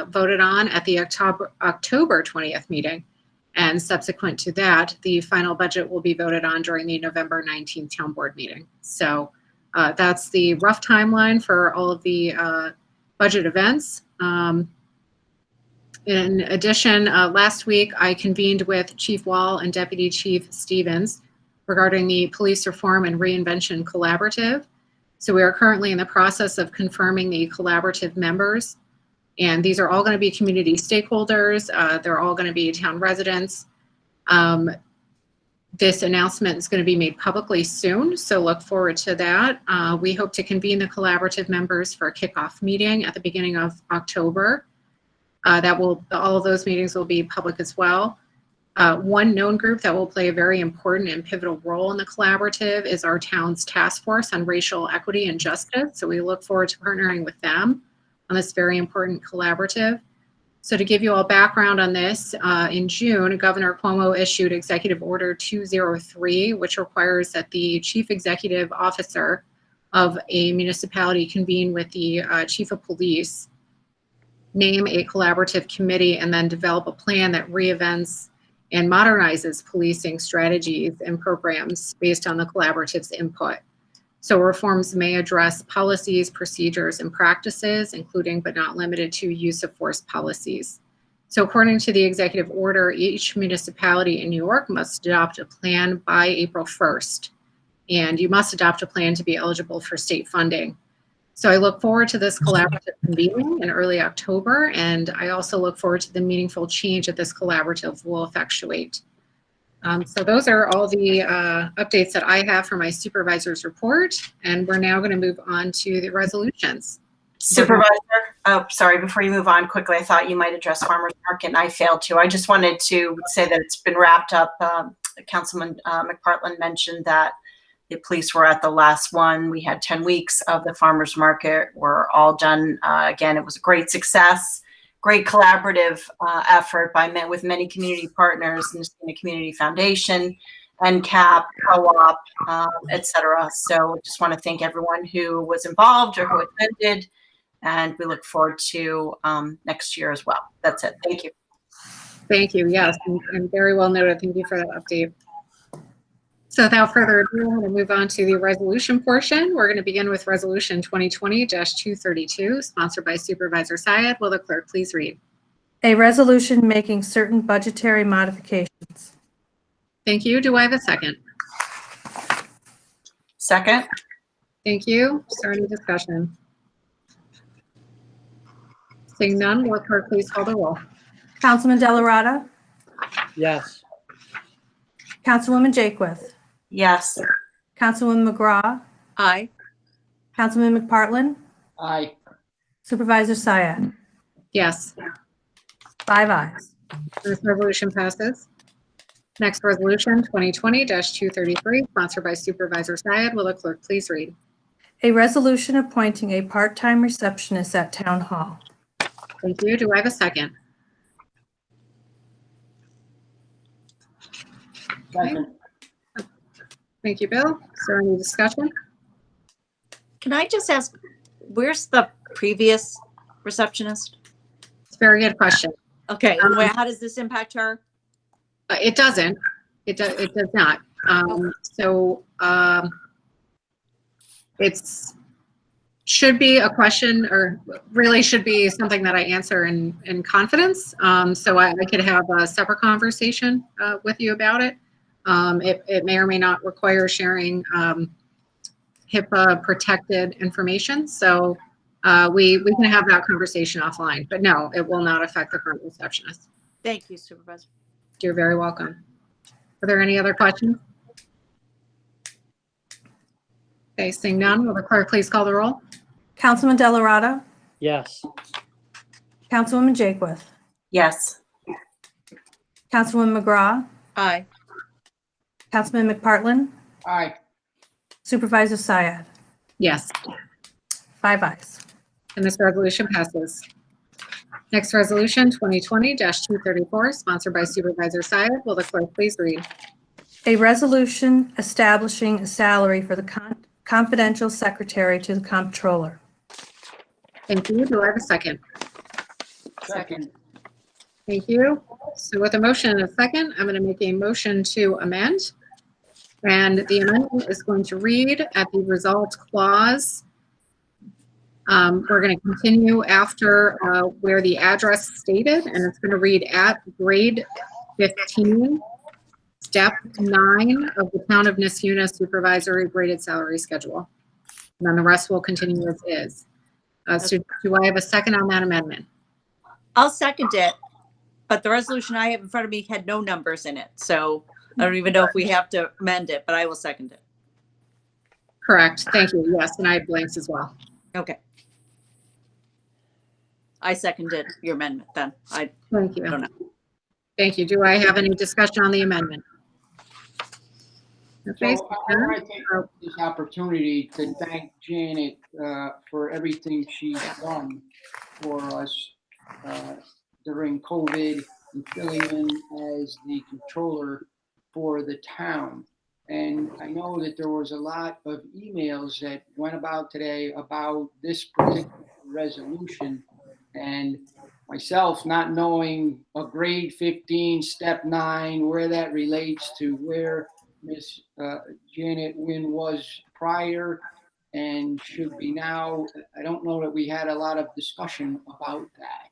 voted on at the October 20th meeting. And subsequent to that, the final budget will be voted on during the November 19th town board meeting. So that's the rough timeline for all of the budget events. In addition, last week I convened with Chief Wall and Deputy Chief Stevens regarding the Police Reform and Reinvention Collaborative. So we are currently in the process of confirming the collaborative members, and these are all going to be community stakeholders. They're all going to be town residents. This announcement is going to be made publicly soon, so look forward to that. We hope to convene the collaborative members for a kickoff meeting at the beginning of October. All of those meetings will be public as well. One known group that will play a very important and pivotal role in the collaborative is our town's task force on racial equity and justice. So we look forward to partnering with them on this very important collaborative. So to give you all background on this, in June, Governor Cuomo issued Executive Order 203, which requires that the chief executive officer of a municipality convene with the chief of police, name a collaborative committee, and then develop a plan that reinvents and modernizes policing strategies and programs based on the collaborative's input. So reforms may address policies, procedures, and practices, including but not limited to use of force policies. So according to the executive order, each municipality in New York must adopt a plan by April 1st, and you must adopt a plan to be eligible for state funding. So I look forward to this collaborative convening in early October, and I also look forward to the meaningful change that this collaborative will effectuate. So those are all the updates that I have for my supervisor's report, and we're now going to move on to the resolutions. Supervisor, oh, sorry, before you move on quickly, I thought you might address Farmers Market, and I failed to. I just wanted to say that it's been wrapped up. Councilman McPartland mentioned that the police were at the last one. We had 10 weeks of the farmers market. We're all done. Again, it was a great success, great collaborative effort with many community partners, Niskayuna Community Foundation, NCAP, Co-op, etc. So just want to thank everyone who was involved or who attended, and we look forward to next year as well. That's it. Thank you. Thank you. Yes, and very well noted. Thank you for that update. So without further ado, I'm going to move on to the resolution portion. We're going to begin with Resolution 2020-232, sponsored by Supervisor Syed. Will the clerk please read? A resolution making certain budgetary modifications. Thank you. Do I have a second? Second. Thank you. Is there any discussion? Seeing none, will the clerk please call the roll? Councilman Delarada. Yes. Councilwoman Jakewith. Yes. Councilwoman McGraw. Aye. Councilman McPartland. Aye. Supervisor Syed. Yes. 5 ayes. This resolution passes. Next resolution, 2020-233, sponsored by Supervisor Syed. Will the clerk please read? A resolution appointing a part-time receptionist at Town Hall. Thank you. Do I have a second? Second. Thank you, Bill. Is there any discussion? Can I just ask, where's the previous receptionist? It's a very good question. Okay, and how does this impact her? It doesn't. It does not. It's should be a question, or really should be something that I answer in confidence. So I could have a separate conversation with you about it. It may or may not require sharing HIPAA protected information. So we can have that conversation offline, but no, it will not affect the current receptionist. Thank you, Supervisor. You're very welcome. Are there any other questions? Okay, seeing none, will the clerk please call the roll? Councilman Delarada. Yes. Councilwoman Jakewith. Yes. Councilwoman McGraw. Aye. Councilman McPartlin. Aye. Supervisor Syed. Yes, 5 ayes. and this resolution passes. Next resolution, 2020-234, sponsored by Supervisor Syed. Will the clerk please read? A resolution establishing a salary for the confidential secretary to the comptroller. Thank you. Do I have a second? Second. Thank you. So with a motion and a second, I'm going to make a motion to amend. And the amendment is going to read at the result clause. We're going to continue after where the address stated, and it's going to read at grade 15, step 9 of the Town of Niskayuna supervisory graded salary schedule. And then the rest will continue as is. So do I have a second on that amendment? I'll second it, but the resolution I have in front of me had no numbers in it. So I don't even know if we have to amend it, but I will second it. Correct. Thank you. Yes, and I had blanks as well. Okay. I seconded your amendment then. Thank you. I don't know. Thank you. Do I have any discussion on the amendment? Okay. So I want to take this opportunity to thank Janet for everything she's done for us during COVID and filling in as the controller for the town. And I know that there was a lot of emails that went about today about this particular resolution, and myself not knowing a grade 15, step 9, where that relates to where Miss Janet Wynn was prior and should be now. I don't know that we had a lot of discussion about that.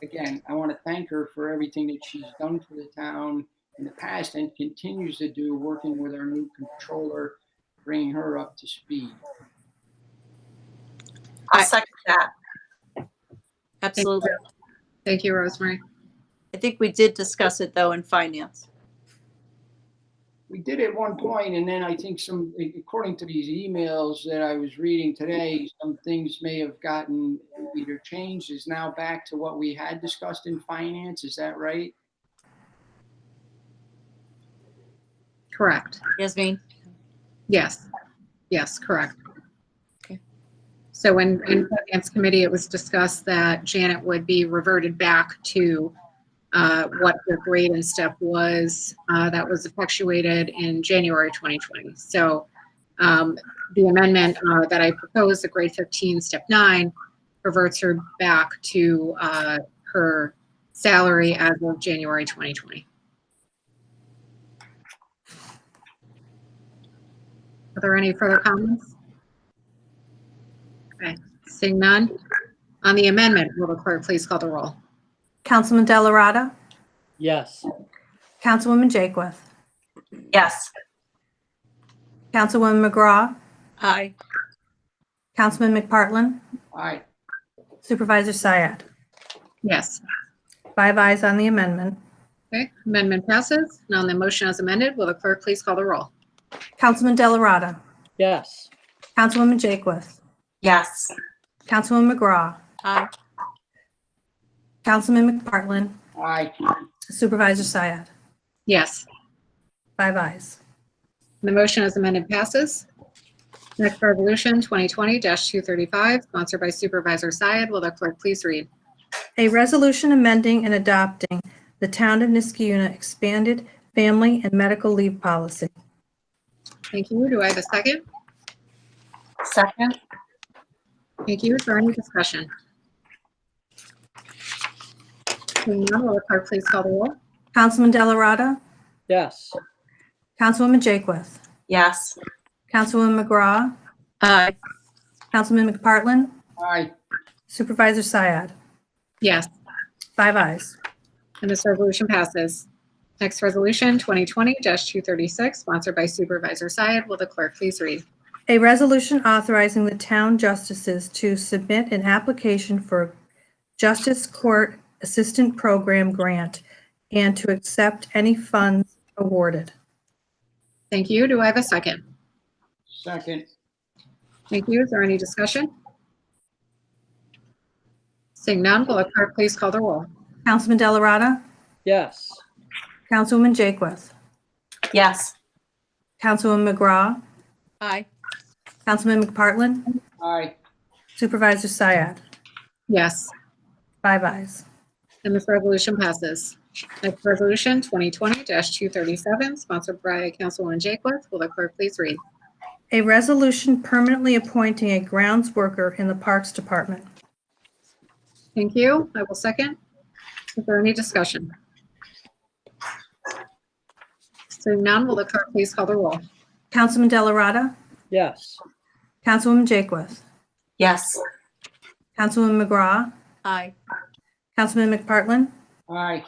Again, I want to thank her for everything that she's done for the town in the past and continues to do, working with our new controller, bringing her up to speed. I'll second that. Absolutely. Thank you, Rosemary. I think we did discuss it though in finance. We did at one point, and then I think some, according to these emails that I was reading today, some things may have gotten either changed, is now back to what we had discussed in finance. Is that right? Correct. Yasmin? Yes. Yes, correct. Okay. So in Finance Committee, it was discussed that Janet would be reverted back to what the grade and step was that was effectuated in January 2020. So the amendment that I proposed, the grade 15, step 9, reverts her back to her salary as of January 2020. Are there any further comments? Okay, seeing none. On the amendment, will the clerk please call the roll? Councilman Delarada. Yes. Councilwoman Jakewith. Yes. Councilwoman McGraw. Aye. Councilman McPartlin. Aye. Supervisor Syed. Yes. 5 ayes on the amendment. Okay, amendment passes. And on the motion as amended, will the clerk please call the roll? Councilman Delarada. Yes. Councilwoman Jakewith. Yes. Councilwoman McGraw. Aye. Councilman McPartlin. Aye. Supervisor Syed. Yes. 5 ayes. The motion as amended passes. Next resolution, 2020-235, sponsored by Supervisor Syed. Will the clerk please read? A resolution amending and adopting the Town of Niskayuna expanded family and medical leave policy. Thank you. Do I have a second? Second. Thank you. Is there any discussion? Seeing none, will the clerk please call the roll? Councilman Delarada. Yes. Councilwoman Jakewith. Yes. Councilwoman McGraw. Aye. Councilman McPartlin. Aye. Supervisor Syed. Yes, 5 ayes. and this resolution passes. Next resolution, 2020-236, sponsored by Supervisor Syed. Will the clerk please read? A resolution authorizing the town justices to submit an application for Justice Court Assistant Program grant and to accept any funds awarded. Thank you. Do I have a second? Second. Thank you. Is there any discussion? Seeing none, will the clerk please call the roll? Councilman Delarada. Yes. Councilwoman Jakewith. Yes. Councilwoman McGraw. Aye. Councilman McPartlin. Aye. Supervisor Syed. Yes, 5 ayes. and this resolution passes. Next resolution, 2020-237, sponsored by Councilwoman Jakewith. Will the clerk please read? A resolution permanently appointing a grounds worker in the Parks Department. Thank you. I will second. Is there any discussion? Seeing none, will the clerk please call the roll? Councilman Delarada. Yes. Councilwoman Jakewith. Yes. Councilwoman McGraw. Aye. Councilman McPartlin. Aye.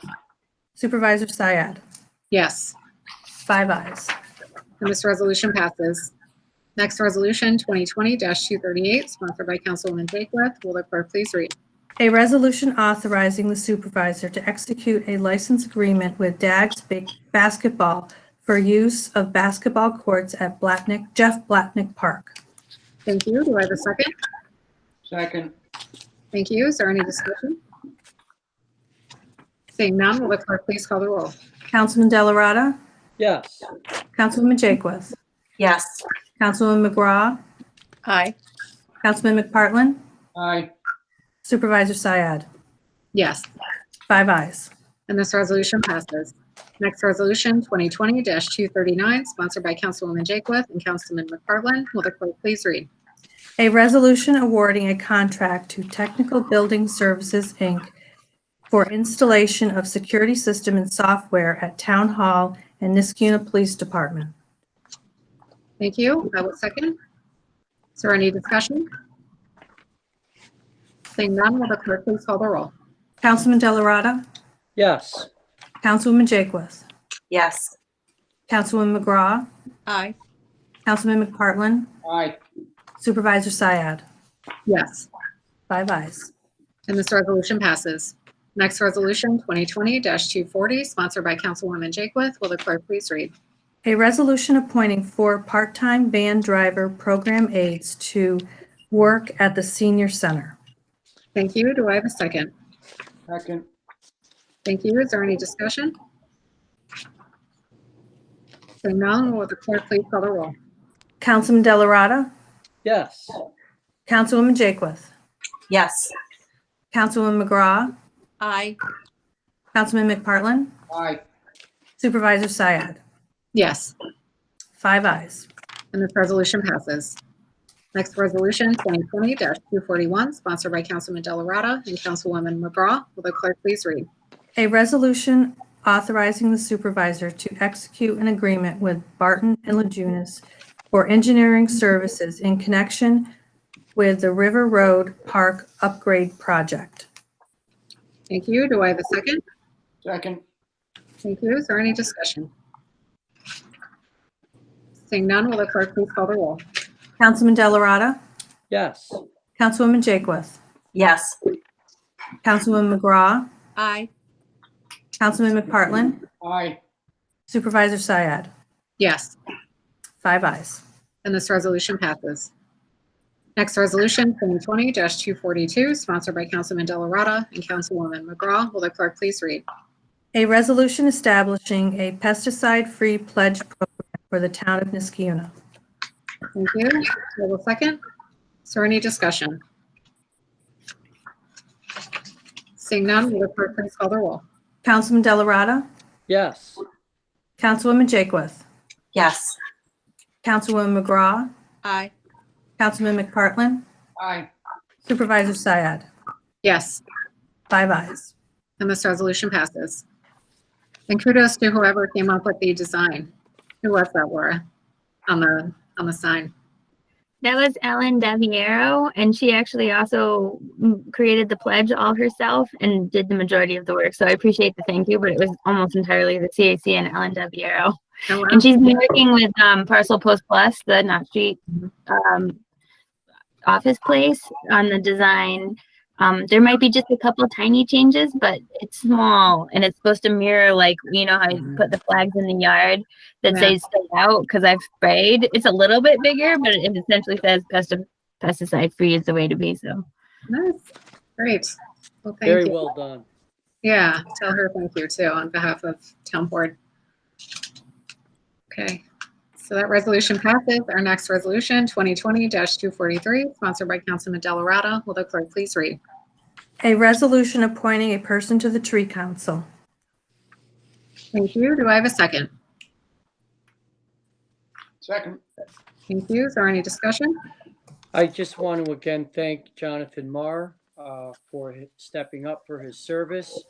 Supervisor Syed. Yes, 5 ayes. and this resolution passes. Next resolution, 2020-238, sponsored by Councilwoman Jakewith. Will the clerk please read? A resolution authorizing the supervisor to execute a license agreement with Dags Basketball for use of basketball courts at Jeff Blatnick Park. Thank you. Do I have a second? Second. Thank you. Is there any discussion? Seeing none, will the clerk please call the roll? Councilman Delarada. Yes. Councilwoman Jakewith. Yes. Councilwoman McGraw. Aye. Councilman McPartlin. Aye. Supervisor Syed. Yes, 5 ayes. and this resolution passes. Next resolution, 2020-239, sponsored by Councilwoman Jakewith and Councilman McPartlin. Will the clerk please read? A resolution awarding a contract to Technical Building Services, Inc. for installation of security system and software at Town Hall and Niskayuna Police Department. Thank you. I will second. Is there any discussion? Seeing none, will the clerk please call the roll? Councilman Delarada. Yes. Councilwoman Jakewith. Yes. Councilwoman McGraw. Aye. Councilman McPartlin. Aye. Supervisor Syed. Yes, 5 ayes. and this resolution passes. Next resolution, 2020-240, sponsored by Councilwoman Jakewith. Will the clerk please read? A resolution appointing 4 part-time van driver program aides to work at the senior center. Thank you. Do I have a second? Second. Thank you. Is there any discussion? Seeing none, will the clerk please call the roll? Councilman Delarada. Yes. Councilwoman Jakewith. Yes. Councilwoman McGraw. Aye. Councilman McPartlin. Aye. Supervisor Syed. Yes, 5 ayes. and this resolution passes. Next resolution, 2020-241, sponsored by Councilman Delarada and Councilwoman McGraw. Will the clerk please read? A resolution authorizing the supervisor to execute an agreement with Barton and Lejeunes for engineering services in connection with the River Road Park Upgrade Project. Thank you. Do I have a second? Second. Thank you. Is there any discussion? Seeing none, will the clerk please call the roll? Councilman Delarada. Yes. Councilwoman Jakewith. Yes. Councilwoman McGraw. Aye. Councilman McPartlin. Aye. Supervisor Syed. Yes, 5 ayes. and this resolution passes. Next resolution, 2020-242, sponsored by Councilman Delarada and Councilwoman McGraw. Will the clerk please read? A resolution establishing a pesticide-free pledge program for the town of Niskayuna. Thank you. Do I have a second? Is there any discussion? Seeing none, will the clerk please call the roll? Councilman Delarada. Yes. Councilwoman Jakewith. Yes. Councilwoman McGraw. Aye. Councilman McPartlin. Aye. Supervisor Syed. Yes, 5 ayes. And this resolution passes. And kudos to whoever came up with the design. Who was that, Laura, on the sign? That was Ellen Daviero, and she actually also created the pledge all herself and did the majority of the work. So I appreciate the thank you, but it was almost entirely the CAC and Ellen Daviero. Oh, wow. And she's been working with Parcel Post Plus, the Knott Street office place, on the design. There might be just a couple tiny changes, but it's small and it's supposed to mirror, like, you know how you put the flags in the yard that Yeah. say stay out, because I've sprayed. It's a little bit bigger, but it essentially says pesticide free is the way to be. So Nice. Great. Well, thank Very you. well done. Yeah, tell her thank you too on behalf of town board. Okay, so that resolution passes. Our next resolution, 2020-243, sponsored by Councilman Delarada. Will the clerk please read? A resolution appointing a person to the Tree Council. Thank you. Do I have a second? Second. Thank you. Is there any discussion? I just want to again thank Jonathan Marr for stepping up for his service.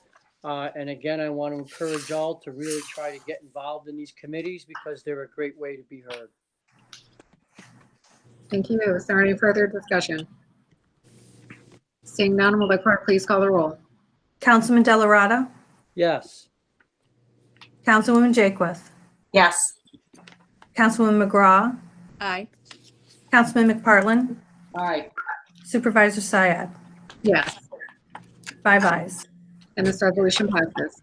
And again, I want to encourage all to really try to get involved in these committees because they're a great way to be heard. Thank you. Is there any further discussion? Seeing none, will the clerk please call the roll? Councilman Delarada. Yes. Councilwoman Jakewith. Yes. Councilwoman McGraw. Aye. Councilman McPartlin. Aye. Supervisor Syed. Yes, 5 ayes. and this resolution passes.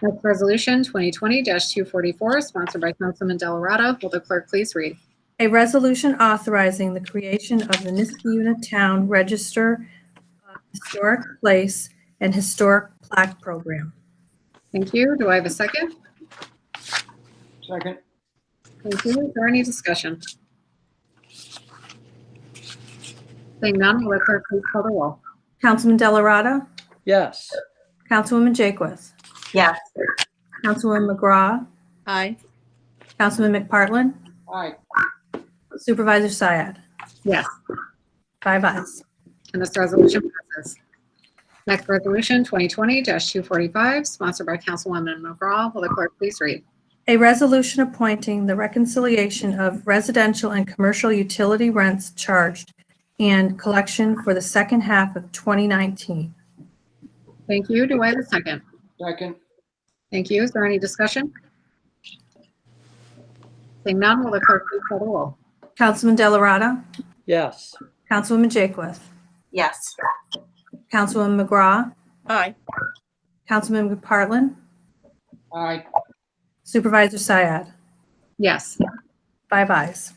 Next resolution, 2020-244, sponsored by Councilman Delarada. Will the clerk please read? A resolution authorizing the creation of the Niskayuna Town Register of Historic Place and Historic Plaque Program. Thank you. Do I have a second? Second. Thank you. Is there any discussion? Seeing none, will the clerk please call the roll? Councilman Delarada. Yes. Councilwoman Jakewith. Yes. Councilwoman McGraw. Aye. Councilman McPartlin. Aye. Supervisor Syed. Yes, 5 ayes. and this resolution passes. Next resolution, 2020-245, sponsored by Councilwoman McGraw. Will the clerk please read? A resolution appointing the reconciliation of residential and commercial utility rents charged and collection for the second half of 2019. Thank you. Do I have a second? Second. Thank you. Is there any discussion? Seeing none, will the clerk please call the roll? Councilman Delarada. Yes. Councilwoman Jakewith. Yes. Councilwoman McGraw. Aye. Councilman McPartlin. Aye. Supervisor Syed. Yes, 5 ayes.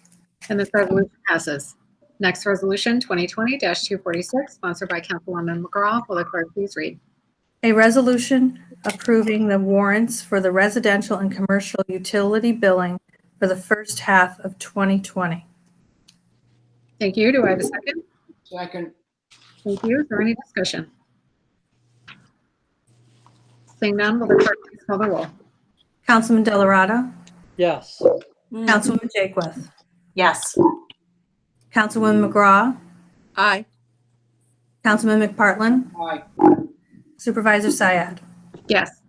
and this resolution passes. Next resolution, 2020-246, sponsored by Councilwoman McGraw. Will the clerk please read? A resolution approving the warrants for the residential and commercial utility billing for the first half of 2020. Thank you. Do I have a second? Second. Thank you. Is there any discussion? Seeing none, will the clerk please call the roll? Councilman Delarada. Yes. Councilwoman Jakewith. Yes. Councilwoman McGraw. Aye. Councilman McPartlin. Aye. Supervisor Syed. Yes,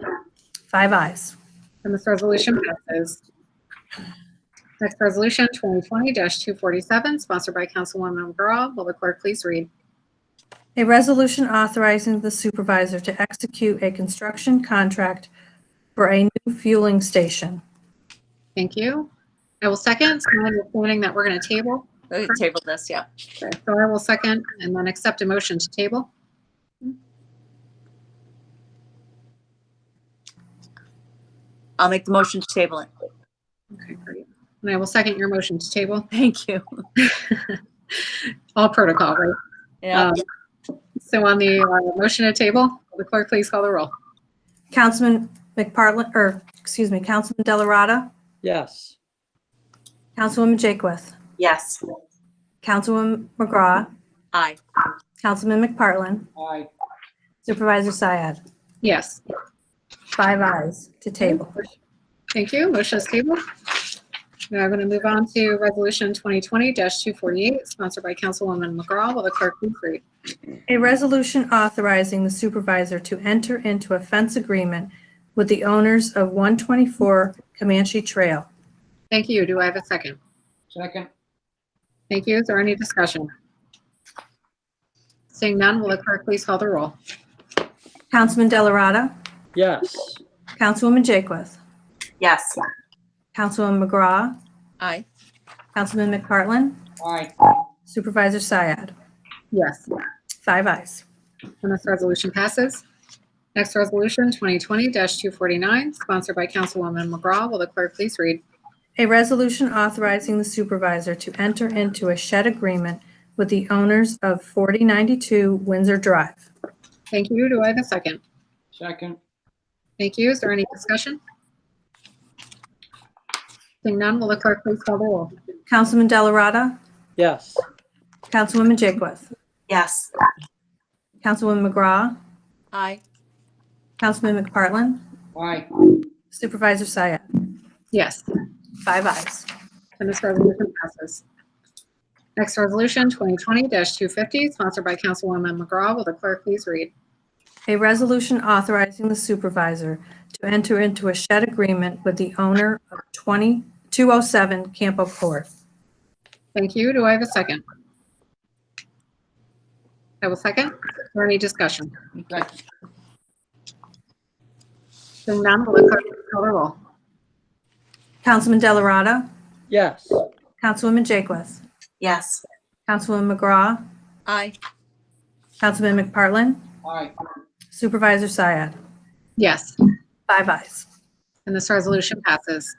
5 ayes. and this resolution passes. Next resolution, 2020-247, sponsored by Councilwoman McGraw. Will the clerk please read? A resolution authorizing the supervisor to execute a construction contract for a new fueling station. Thank you. I will second. It's my understanding that we're going to table. Table this, yeah. Okay, so I will second and then accept a motion to table. I'll make the motion to table it. Okay, great. And I will second your motion to table. Thank you. All protocol, right? Yeah. So on the motion to table, will the clerk please call the roll? Councilman McPartlin, Councilman Delarada. Yes. Councilwoman Jakewith. Yes. Councilwoman McGraw. Aye. Councilman McPartlin. Aye. Supervisor Syed. Yes. 5 ayes to table. Thank you. Motion is tabled. Now I'm going to move on to Resolution 2020-248, sponsored by Councilwoman McGraw. Will the clerk please read? A resolution authorizing the supervisor to enter into a fence agreement with the owners of 124 Comanche Trail. Thank you. Do I have a second? Second. Thank you. Is there any discussion? Seeing none, will the clerk please call the roll? Councilman Delarada. Yes. Councilwoman Jakewith. Yes. Councilwoman McGraw. Aye. Councilman McPartlin. Aye. Supervisor Syed. Yes. 5 ayes. And this resolution passes. Next resolution, 2020-249, sponsored by Councilwoman McGraw. Will the clerk please read? A resolution authorizing the supervisor to enter into a shed agreement with the owners of 4092 Windsor Drive. Thank you. Do I have a second? Second. Thank you. Is there any discussion? Seeing none, will the clerk please call the roll? Councilman Delarada. Yes. Councilwoman Jakewith. Yes. Councilwoman McGraw. Aye. Councilman McPartlin. Aye. Supervisor Syed. Yes. 5 ayes. And this resolution passes. Next resolution, 2020-250, sponsored by Councilwoman McGraw. Will the clerk please read? A resolution authorizing the supervisor to enter into a shed agreement with the owner of 207 Campo Court. Thank you. Do I have a second? I will second. Is there any discussion? Second. Seeing none, will the clerk please call the roll? Councilman Delarada. Yes. Councilwoman Jakewith. Yes. Councilwoman McGraw. Aye. Councilman McPartlin. Aye. Supervisor Syed. Yes. 5 ayes. And this resolution passes.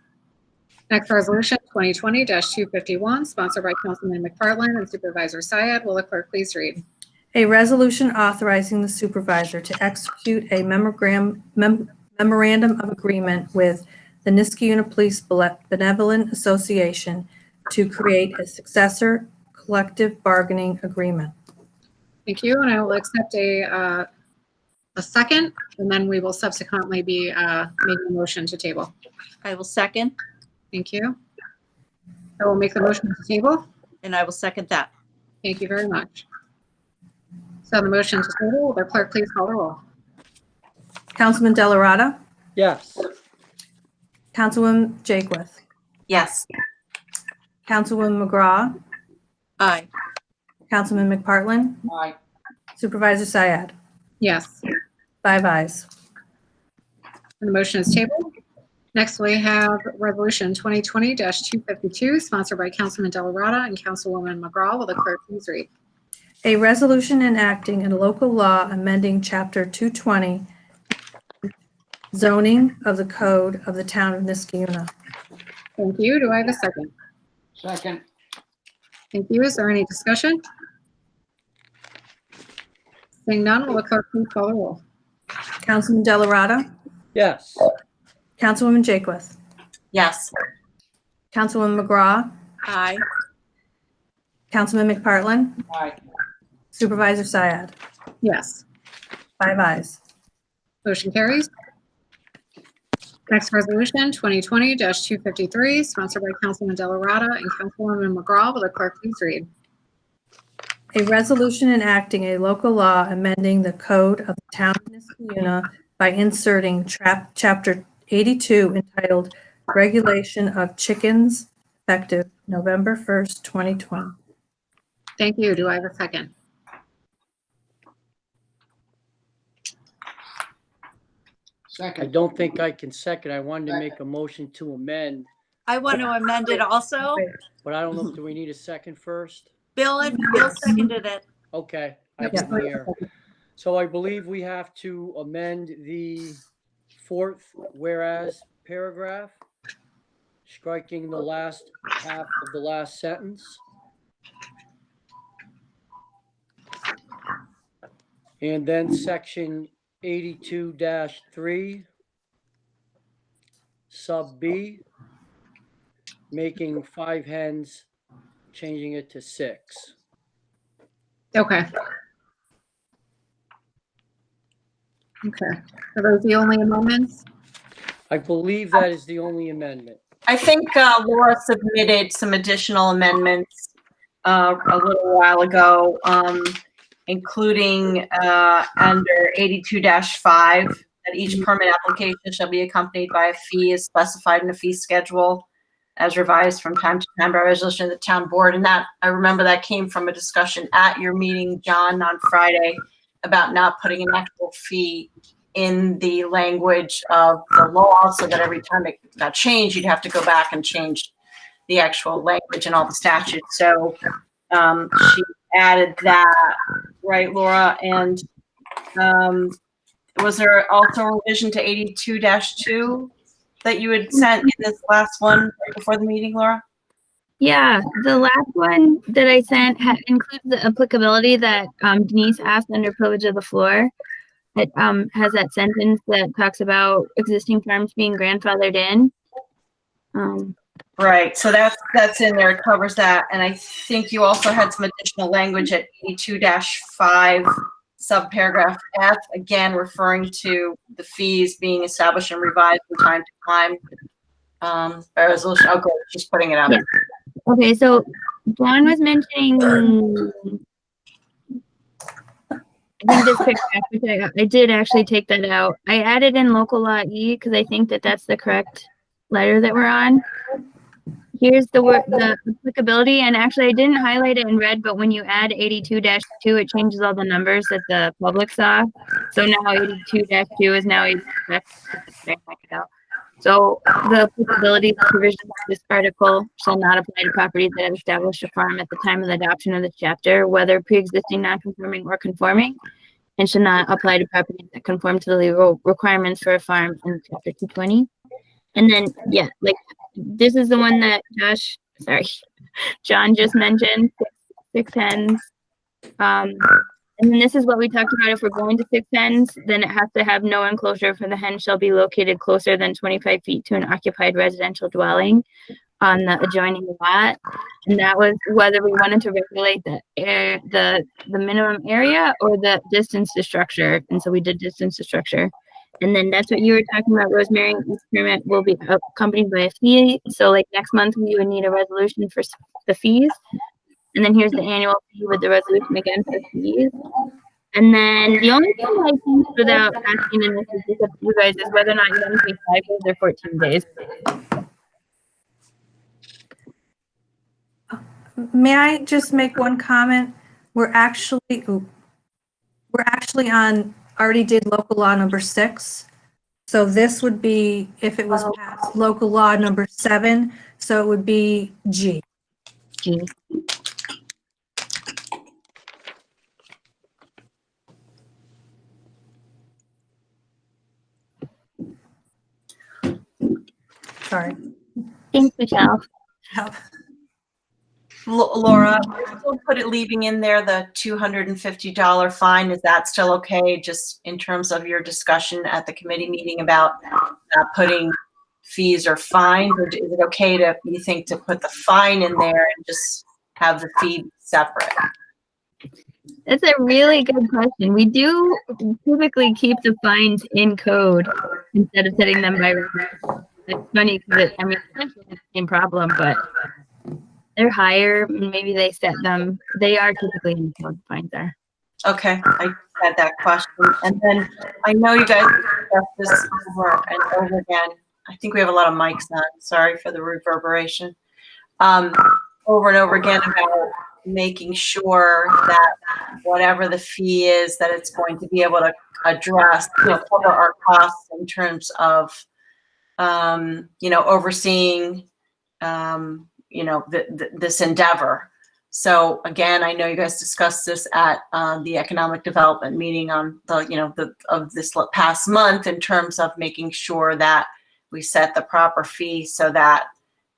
Next resolution, 2020-251, sponsored by Councilman McPartlin and Supervisor Syed. Will the clerk please read? A resolution authorizing the supervisor to execute a memorandum of agreement with the Niskayuna Police Benevolent Association to create a successor collective bargaining agreement. Thank you. And I will accept a second, and then we will subsequently be making a motion to table. I will second, Thank you. I will make the motion to table. and I will second that. Thank you very much. So the motion to table, will the clerk please call the roll? Councilman Delarada. Yes. Councilwoman Jakewith. Yes. Councilwoman McGraw. Aye. Councilman McPartlin. Aye. Supervisor Syed. Yes. 5 ayes. And the motion is tabled. Next, we have Resolution 2020-252, sponsored by Councilman Delarada and Councilwoman McGraw. Will the clerk please read? A resolution enacting a local law amending Chapter 220 zoning of the code of the town of Niskayuna. Thank you. Do I have a second? Second. Thank you. Is there any discussion? Seeing none, will the clerk please call the roll? Councilman Delarada. Yes. Councilwoman Jakewith. Yes. Councilwoman McGraw. Aye. Councilman McPartlin. Aye. Supervisor Syed. Yes. 5 ayes. Motion carries. Next resolution, 2020-253, sponsored by Councilman Delarada and Councilwoman McGraw. Will the clerk please read? A resolution enacting a local law amending the code of the town of Niskayuna by inserting Chapter 82 entitled Regulation of Chickens, effective November 1st, 2020. Thank you. Do I have a second? I Second. don't think I can second. I wanted to make a motion to amend, I want to amend it also. but I don't know, do we need a second first? Bill seconded it. Okay, I Yep. didn't hear. So I believe we have to amend the fourth whereas paragraph, striking the last half of the last sentence. And then section 82-3, sub B, making 5 hens, changing it to 6. Okay. Okay. Are those the only amendments? I believe that is the only amendment. I think Laura submitted some additional amendments a little while ago, including under 82-5, that each permit application shall be accompanied by a fee as specified in the fee schedule as revised from time to time by resolution of the town board. And that, I remember that came from a discussion at your meeting, John, on Friday, about not putting an actual fee in the language of the law, so that every time it got changed, you'd have to go back and change the actual language and all the statutes. So she added that, right, Laura? And was there also a revision to 82-2 that you had sent in this last one right before the meeting, Laura? Yeah, the last one that I sent includes the applicability that Denise asked under privilege of the floor. It has that sentence that talks about existing farms being grandfathered in. Right, so that's in there, it covers that. And I think you also had some additional language at 82-5, subparagraph F, again referring to the fees being established and revised from time to time. By resolution, oh, good, just putting it up. Yeah. Okay, so John was mentioning, I think this paragraph, which I did actually take that out. I added in local law E because I think that that's the correct letter that we're on. Here's the word, the applicability, and actually I didn't highlight it in red, but when you add 82-2, it changes all the numbers that the public saw. So now 82-2 is now 82-. So the applicability provisions of this article shall not apply to properties that have established a farm at the time of the adoption of the chapter, whether pre-existing, non-conforming, or conforming, and should not apply to properties that conform to the legal requirements for a farm in chapter 220. And then, yeah, like this is the one that John just mentioned, 610s. And then this is what we talked about. If we're going to 610s, then it has to have no enclosure for the hen shall be located closer than 25 feet to an occupied residential dwelling on the adjoining lot. And that was whether we wanted to regulate the minimum area or the distance to structure. And so we did distance to structure. And then that's what you were talking about, Rosemary. Each permit will be accompanied by a fee. So like next month, we would need a resolution for the fees. And then here's the annual fee with the resolution again for fees. And then the only thing I think without asking in this is you guys is whether or not you want to take 5 days or 14 days. May I just make one comment? We're actually on, already did local law number 6. So this would be, if it was passed, local law number 7. So it would be G. G. Sorry. Thanks, Michelle. Laura, I still put it leaving in there the $250 fine. Is that still okay? Just in terms of your discussion at the committee meeting about putting fees or fines, or is it okay to, you think, to put the fine in there and just have the fee separate? That's a really good question. We do typically keep the fines in code instead of setting them by reference. It's funny because I mean, essentially it's the same problem, but they're higher. Maybe they set them. They are typically in code. Fines are. Okay, I had that question. And then I know you guys discussed this over and over again. I think we have a lot of mics on. Sorry for the reverberation. Over and over again about making sure that whatever the fee is, that it's going to be able to address, cover our costs in terms of, overseeing, this endeavor. So again, I know you guys discussed this at the economic development meeting on of this past month in terms of making sure that we set the proper fee so that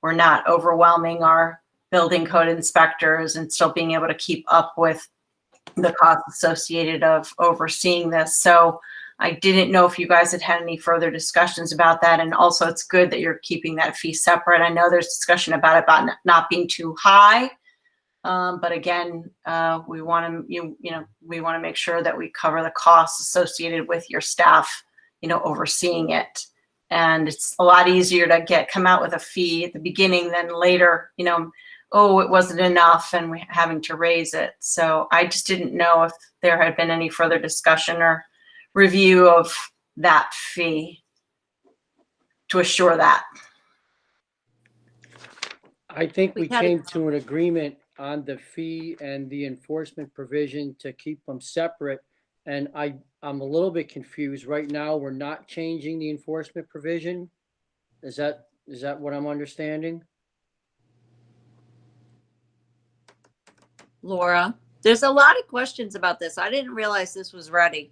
we're not overwhelming our building code inspectors and still being able to keep up with the costs associated of overseeing this. So I didn't know if you guys had had any further discussions about that. And also it's good that you're keeping that fee separate. I know there's discussion about not being too high. But again, we want to make sure that we cover the costs associated with your staff, overseeing it. And it's a lot easier to come out with a fee at the beginning than later, oh, it wasn't enough and we having to raise it. So I just didn't know if there had been any further discussion or review of that fee to assure that. I think we We had- came to an agreement on the fee and the enforcement provision to keep them separate. And I'm a little bit confused. Right now, we're not changing the enforcement provision. Is that what I'm understanding? Laura, there's a lot of questions about this. I didn't realize this was ready.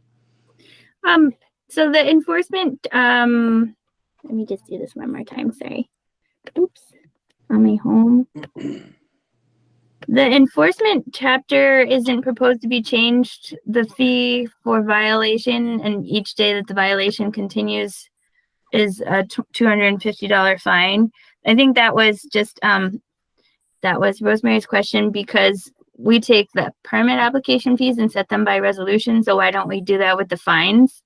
So the enforcement, let me just do this one more time, sorry. Oops, on my home. The enforcement chapter isn't proposed to be changed. The fee for violation and each day that the violation continues is a $250 fine. I think that was just, that was Rosemary's question because we take the permit application fees and set them by resolution. So why don't we do that with the fines?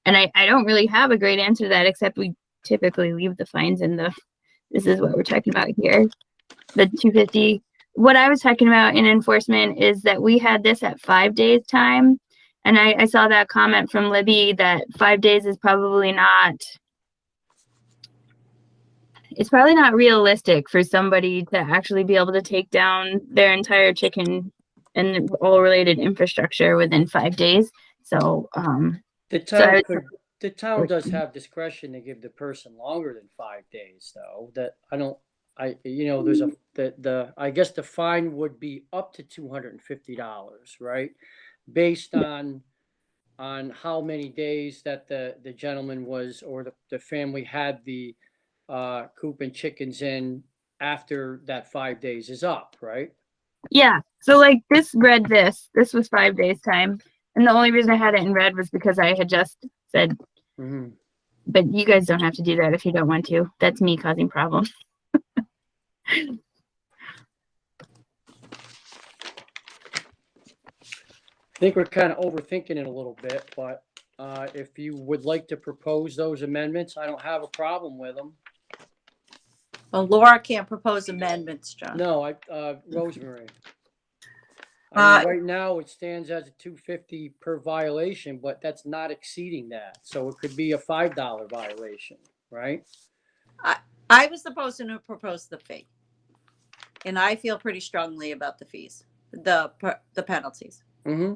And I don't really have a great answer to that, except we typically leave the fines in this is what we're talking about here. The $250. What I was talking about in enforcement is that we had this at 5 days time. And I saw that comment from Libby that 5 days is probably not, it's probably not realistic for somebody to actually be able to take down their entire chicken and all related infrastructure within 5 days. So, the town does have discretion to give the person longer than 5 days, though. There's I guess the fine would be up to $250, right? Based on how many days that the gentleman was, or the family had the coop and chickens in after that 5 days is up, right? yeah. So like this was 5 days time. And the only reason I had it in red was because I had just said, but you guys don't have to do that if you don't want to. That's me causing problems. I think we're kind of overthinking it a little bit, but if you would like to propose those amendments, I don't have a problem with them. Well, Laura can't propose amendments, John. No, Rosemary. Right now it stands as a $250 per violation, but that's not exceeding that. So it could be a $5 violation, right? I was the person who proposed the fee. And I feel pretty strongly about the fees, the penalties. Mm-hmm.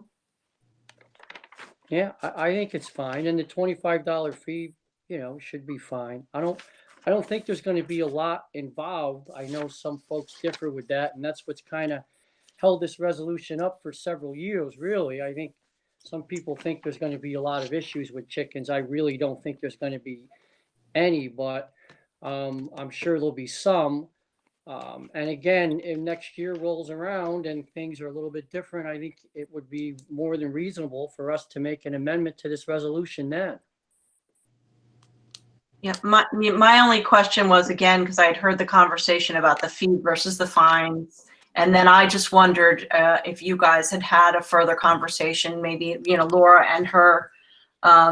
Yeah, I think it's fine. And the $25 fee, should be fine. I don't think there's going to be a lot involved. I know some folks differ with that, and that's what's kind of held this resolution up for several years, really. I think some people think there's going to be a lot of issues with chickens. I really don't think there's going to be any, but I'm sure there'll be some. And again, if next year rolls around and things are a little bit different, I think it would be more than reasonable for us to make an amendment to this resolution then. Yeah, my only question was, again, because I had heard the conversation about the fee versus the fines. And then I just wondered if you guys had a further conversation, maybe, Laura and her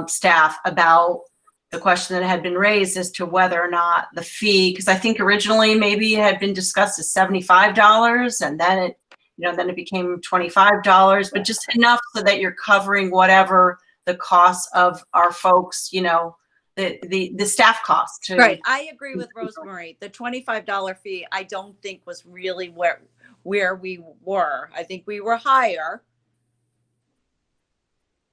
staff, about the question that had been raised as to whether or not the fee, because I think originally maybe it had been discussed as $75, and then it became $25, but just enough so that you're covering whatever the costs of our folks, the staff costs. Right. I agree with Rosemary. The $25 fee, I don't think was really where we were. I think we were higher.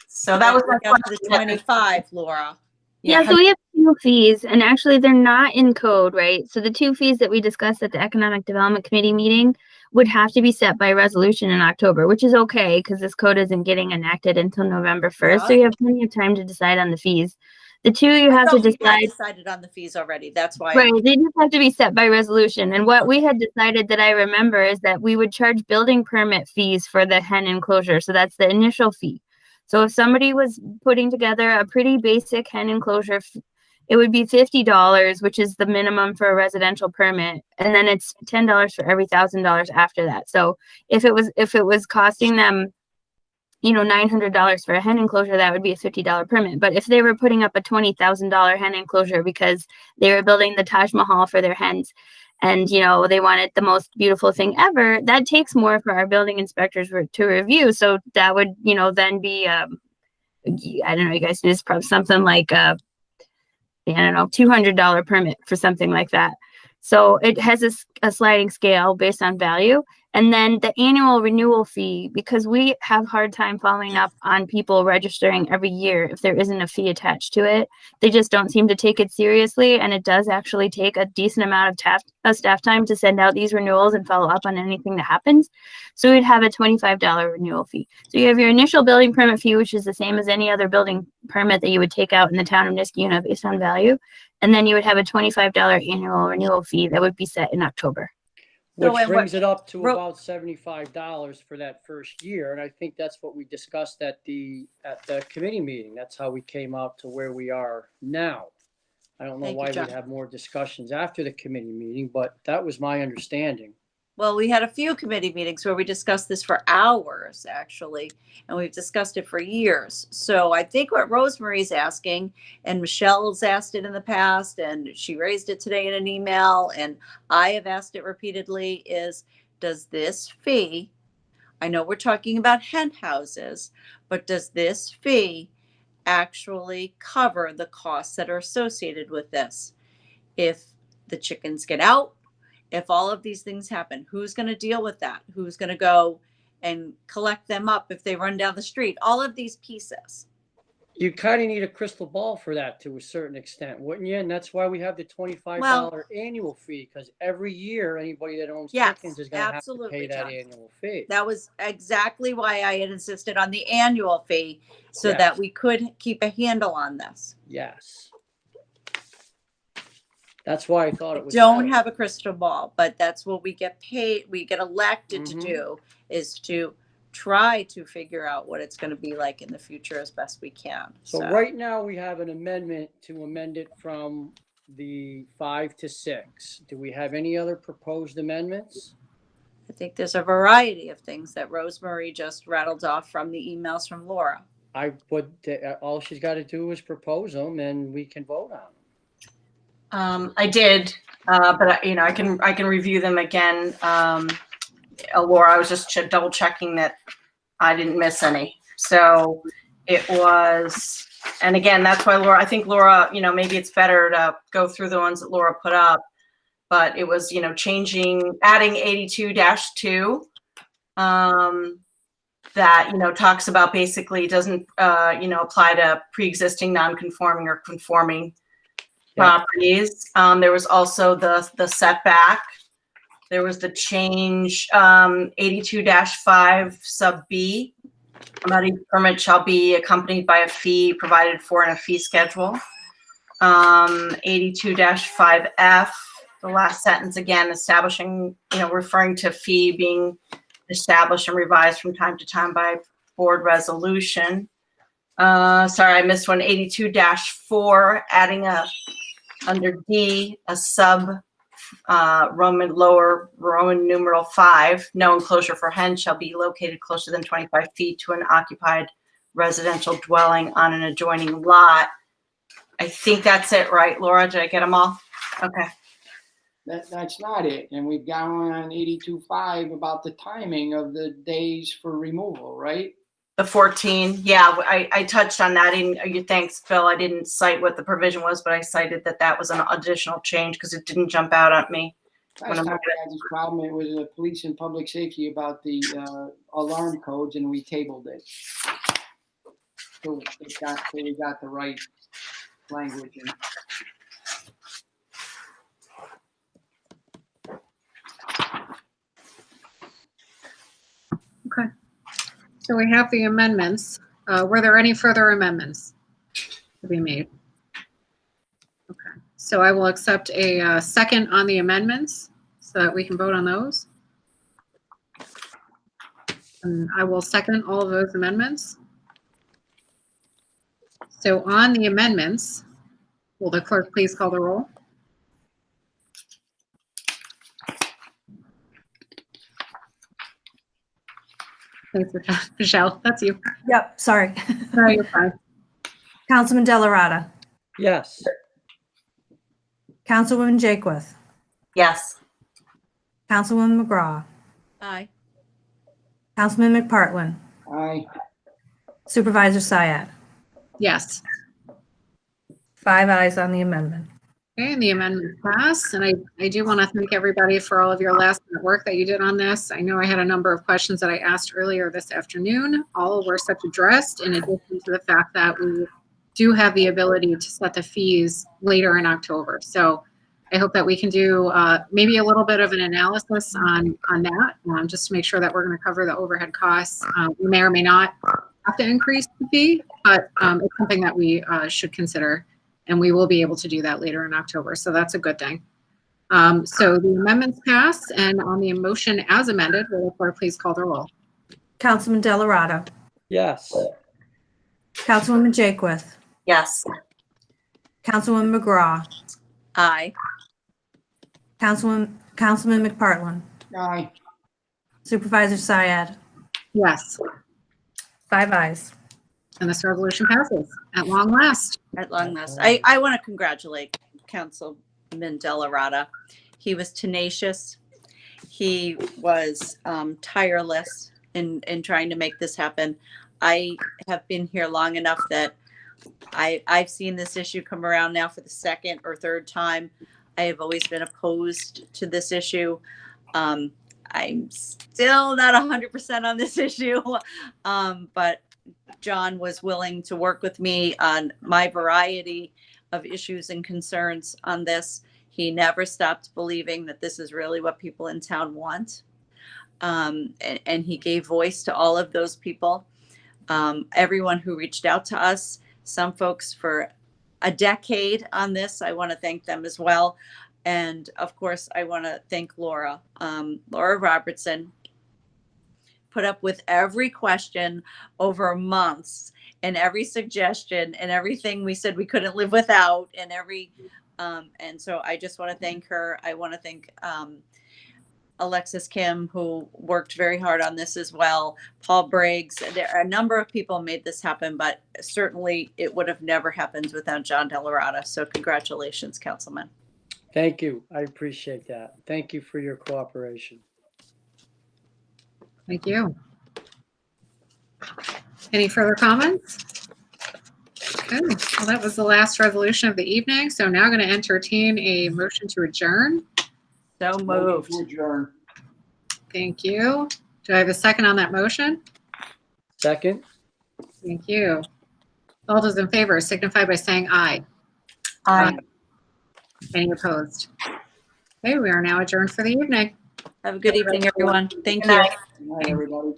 So that was my question. The 25, Laura. Yeah, so we have two fees, and actually they're not in code, right? So the two fees that we discussed at the Economic Development Committee meeting would have to be set by resolution in October, which is okay because this code isn't getting enacted until November 1st. So you have plenty of time to decide on the fees. The two you have to decide. We decided on the fees already. That's why. Right. They just have to be set by resolution. And what we had decided that I remember is that we would charge building permit fees for the hen enclosure. So that's the initial fee. So if somebody was putting together a pretty basic hen enclosure, it would be $50, which is the minimum for a residential permit. And then it's $10 for every $1,000 after that. So if it was costing them, $900 for a hen enclosure, that would be a $50 permit. But if they were putting up a $20,000 hen enclosure because they were building the Taj Mahal for their hens, and they wanted the most beautiful thing ever, that takes more for our building inspectors to review. So that would then be I don't know, you guys, it's probably something like $200 permit for something like that. So it has a sliding scale based on value. And then the annual renewal fee, because we have hard time following up on people registering every year if there isn't a fee attached to it. They just don't seem to take it seriously. And it does actually take a decent amount of staff time to send out these renewals and follow up on anything that happens. So we'd have a $25 renewal fee. So you have your initial building permit fee, which is the same as any other building permit that you would take out in the town of Niskayuna based on value. And then you would have a $25 annual renewal fee that would be set in October. Which So, and brings what- it up to Ro- about $75 for that first year. And I think that's what we discussed at the committee meeting. That's how we came out to where we are now. I don't know Thank you, why John. we'd have more discussions after the committee meeting, but that was my understanding. Well, we had a few committee meetings where we discussed this for hours, actually, and we've discussed it for years. So I think what Rosemary's asking, and Michelle's asked it in the past, and she raised it today in an email, and I have asked it repeatedly, is does this fee, I know we're talking about hen houses, but does this fee actually cover the costs that are associated with this? If the chickens get out, if all of these things happen, who's going to deal with that? Who's going to go and collect them up if they run down the street? All of these pieces. You kind of need a crystal ball for that to a certain extent, wouldn't you? And that's why we have the $25 annual fee, because every year anybody that owns Yes, chickens is going to have to absolutely, pay that John. annual fee. That was exactly why I had insisted on the annual fee, so Yes. that we could keep a handle on this. Yes. That's why I thought it was. Don't settled. have a crystal ball, but that's what we get paid, we get elected to Mhm. do, is to try to figure out what it's going to be like in the future as best we can. So right now we have an amendment to amend it from the 5 to 6. Do we have any other proposed amendments? I think there's a variety of things that Rosemary just rattled off from the emails from Laura. I would, all she's got to do is propose them and we can vote on them. I did, but I can review them again. Laura, I was just double checking that I didn't miss any. So it was, and again, that's why Laura, I think Laura, maybe it's better to go through the ones that Laura put up, but it was, adding 82-2, that, talks about basically doesn't, apply to pre-existing non-conforming or conforming properties. There was also the setback. There was the change, 82-5 sub B. Not each permit shall be accompanied by a fee provided for in a fee schedule. 82-5F, the last sentence again, establishing, referring to fee being established and revised from time to time by board resolution. Sorry, I missed one. 82-4, adding under D, a sub Roman numeral 5, no enclosure for hens shall be located closer than 25 feet to an occupied residential dwelling on an adjoining lot. I think that's it, right, Laura? Did I get them all? Okay. That's not it. And we've got one on 82.5 about the timing of the days for removal, right? The 14, yeah, I touched on that in your thanks, Phil. I didn't cite what the provision was, but I cited that was an additional change because it didn't jump out at me. Last time we had this problem, it was the police and public safety about the alarm codes, and we tabled it. So we got the right language in. Okay. So we have the amendments. Were there any further amendments to be made? Okay. So I will accept a second on the amendments so that we can vote on those. And I will second all of those amendments. So on the amendments, will the clerk please call the roll? Thanks, Michelle. That's you. Yep, sorry. No, you're fine. Councilman Delarada. Yes. Councilwoman Jakewith. Yes. Councilwoman McGraw. Aye. Councilman McPartlin. Aye. Supervisor Syed. Yes. 5 ayes on the amendment. Okay, and the amendment passed, and I do want to thank everybody for all of your last minute work that you did on this. I know I had a number of questions that I asked earlier this afternoon. All were such addressed, in addition to the fact that we do have the ability to set the fees later in October. So I hope that we can do maybe a little bit of an analysis on that, just to make sure that we're going to cover the overhead costs. We may or may not have to increase the fee, but it's something that we should consider. And we will be able to do that later in October. So that's a good thing. So the amendments pass, and on the motion as amended, will the clerk please call the roll? Councilman Delarada. Yes. Councilwoman Jakewith. Yes. Councilwoman McGraw. Aye. Councilman McPartlin. Aye. Supervisor Syed. Yes, 5 ayes. and this resolution passes at long last. At long last. I want to congratulate Councilman Delarada. He was tenacious. He was tireless in trying to make this happen. I have been here long enough that I've seen this issue come around now for the second or third time. I have always been opposed to this issue. I'm still not 100% on this issue, but John was willing to work with me on my variety of issues and concerns on this. He never stopped believing that this is really what people in town want. And he gave voice to all of those people. Everyone who reached out to us, some folks for a decade on this, I want to thank them as well. And of course, I want to thank Laura Robertson. Put up with every question over months, and every suggestion and everything we said we couldn't live without, and and so I just want to thank her. I want to thank Alexis Kim, who worked very hard on this as well. Paul Briggs. There are a number of people made this happen, but certainly it would have never happened without John Delarada. So congratulations, Councilman. Thank you. I appreciate that. Thank you for your cooperation. Thank you. Any further comments? Okay, well, that was the last resolution of the evening. So now I'm going to entertain a motion to adjourn. So moved. Motion to adjourn. Thank you. Do I have a second on that motion? Second? Thank you. All those in favor signify by saying aye. Aye. Any opposed? Okay, we are now adjourned for the evening. Have a good evening, everyone. Thank Good you. night. Good night, everybody.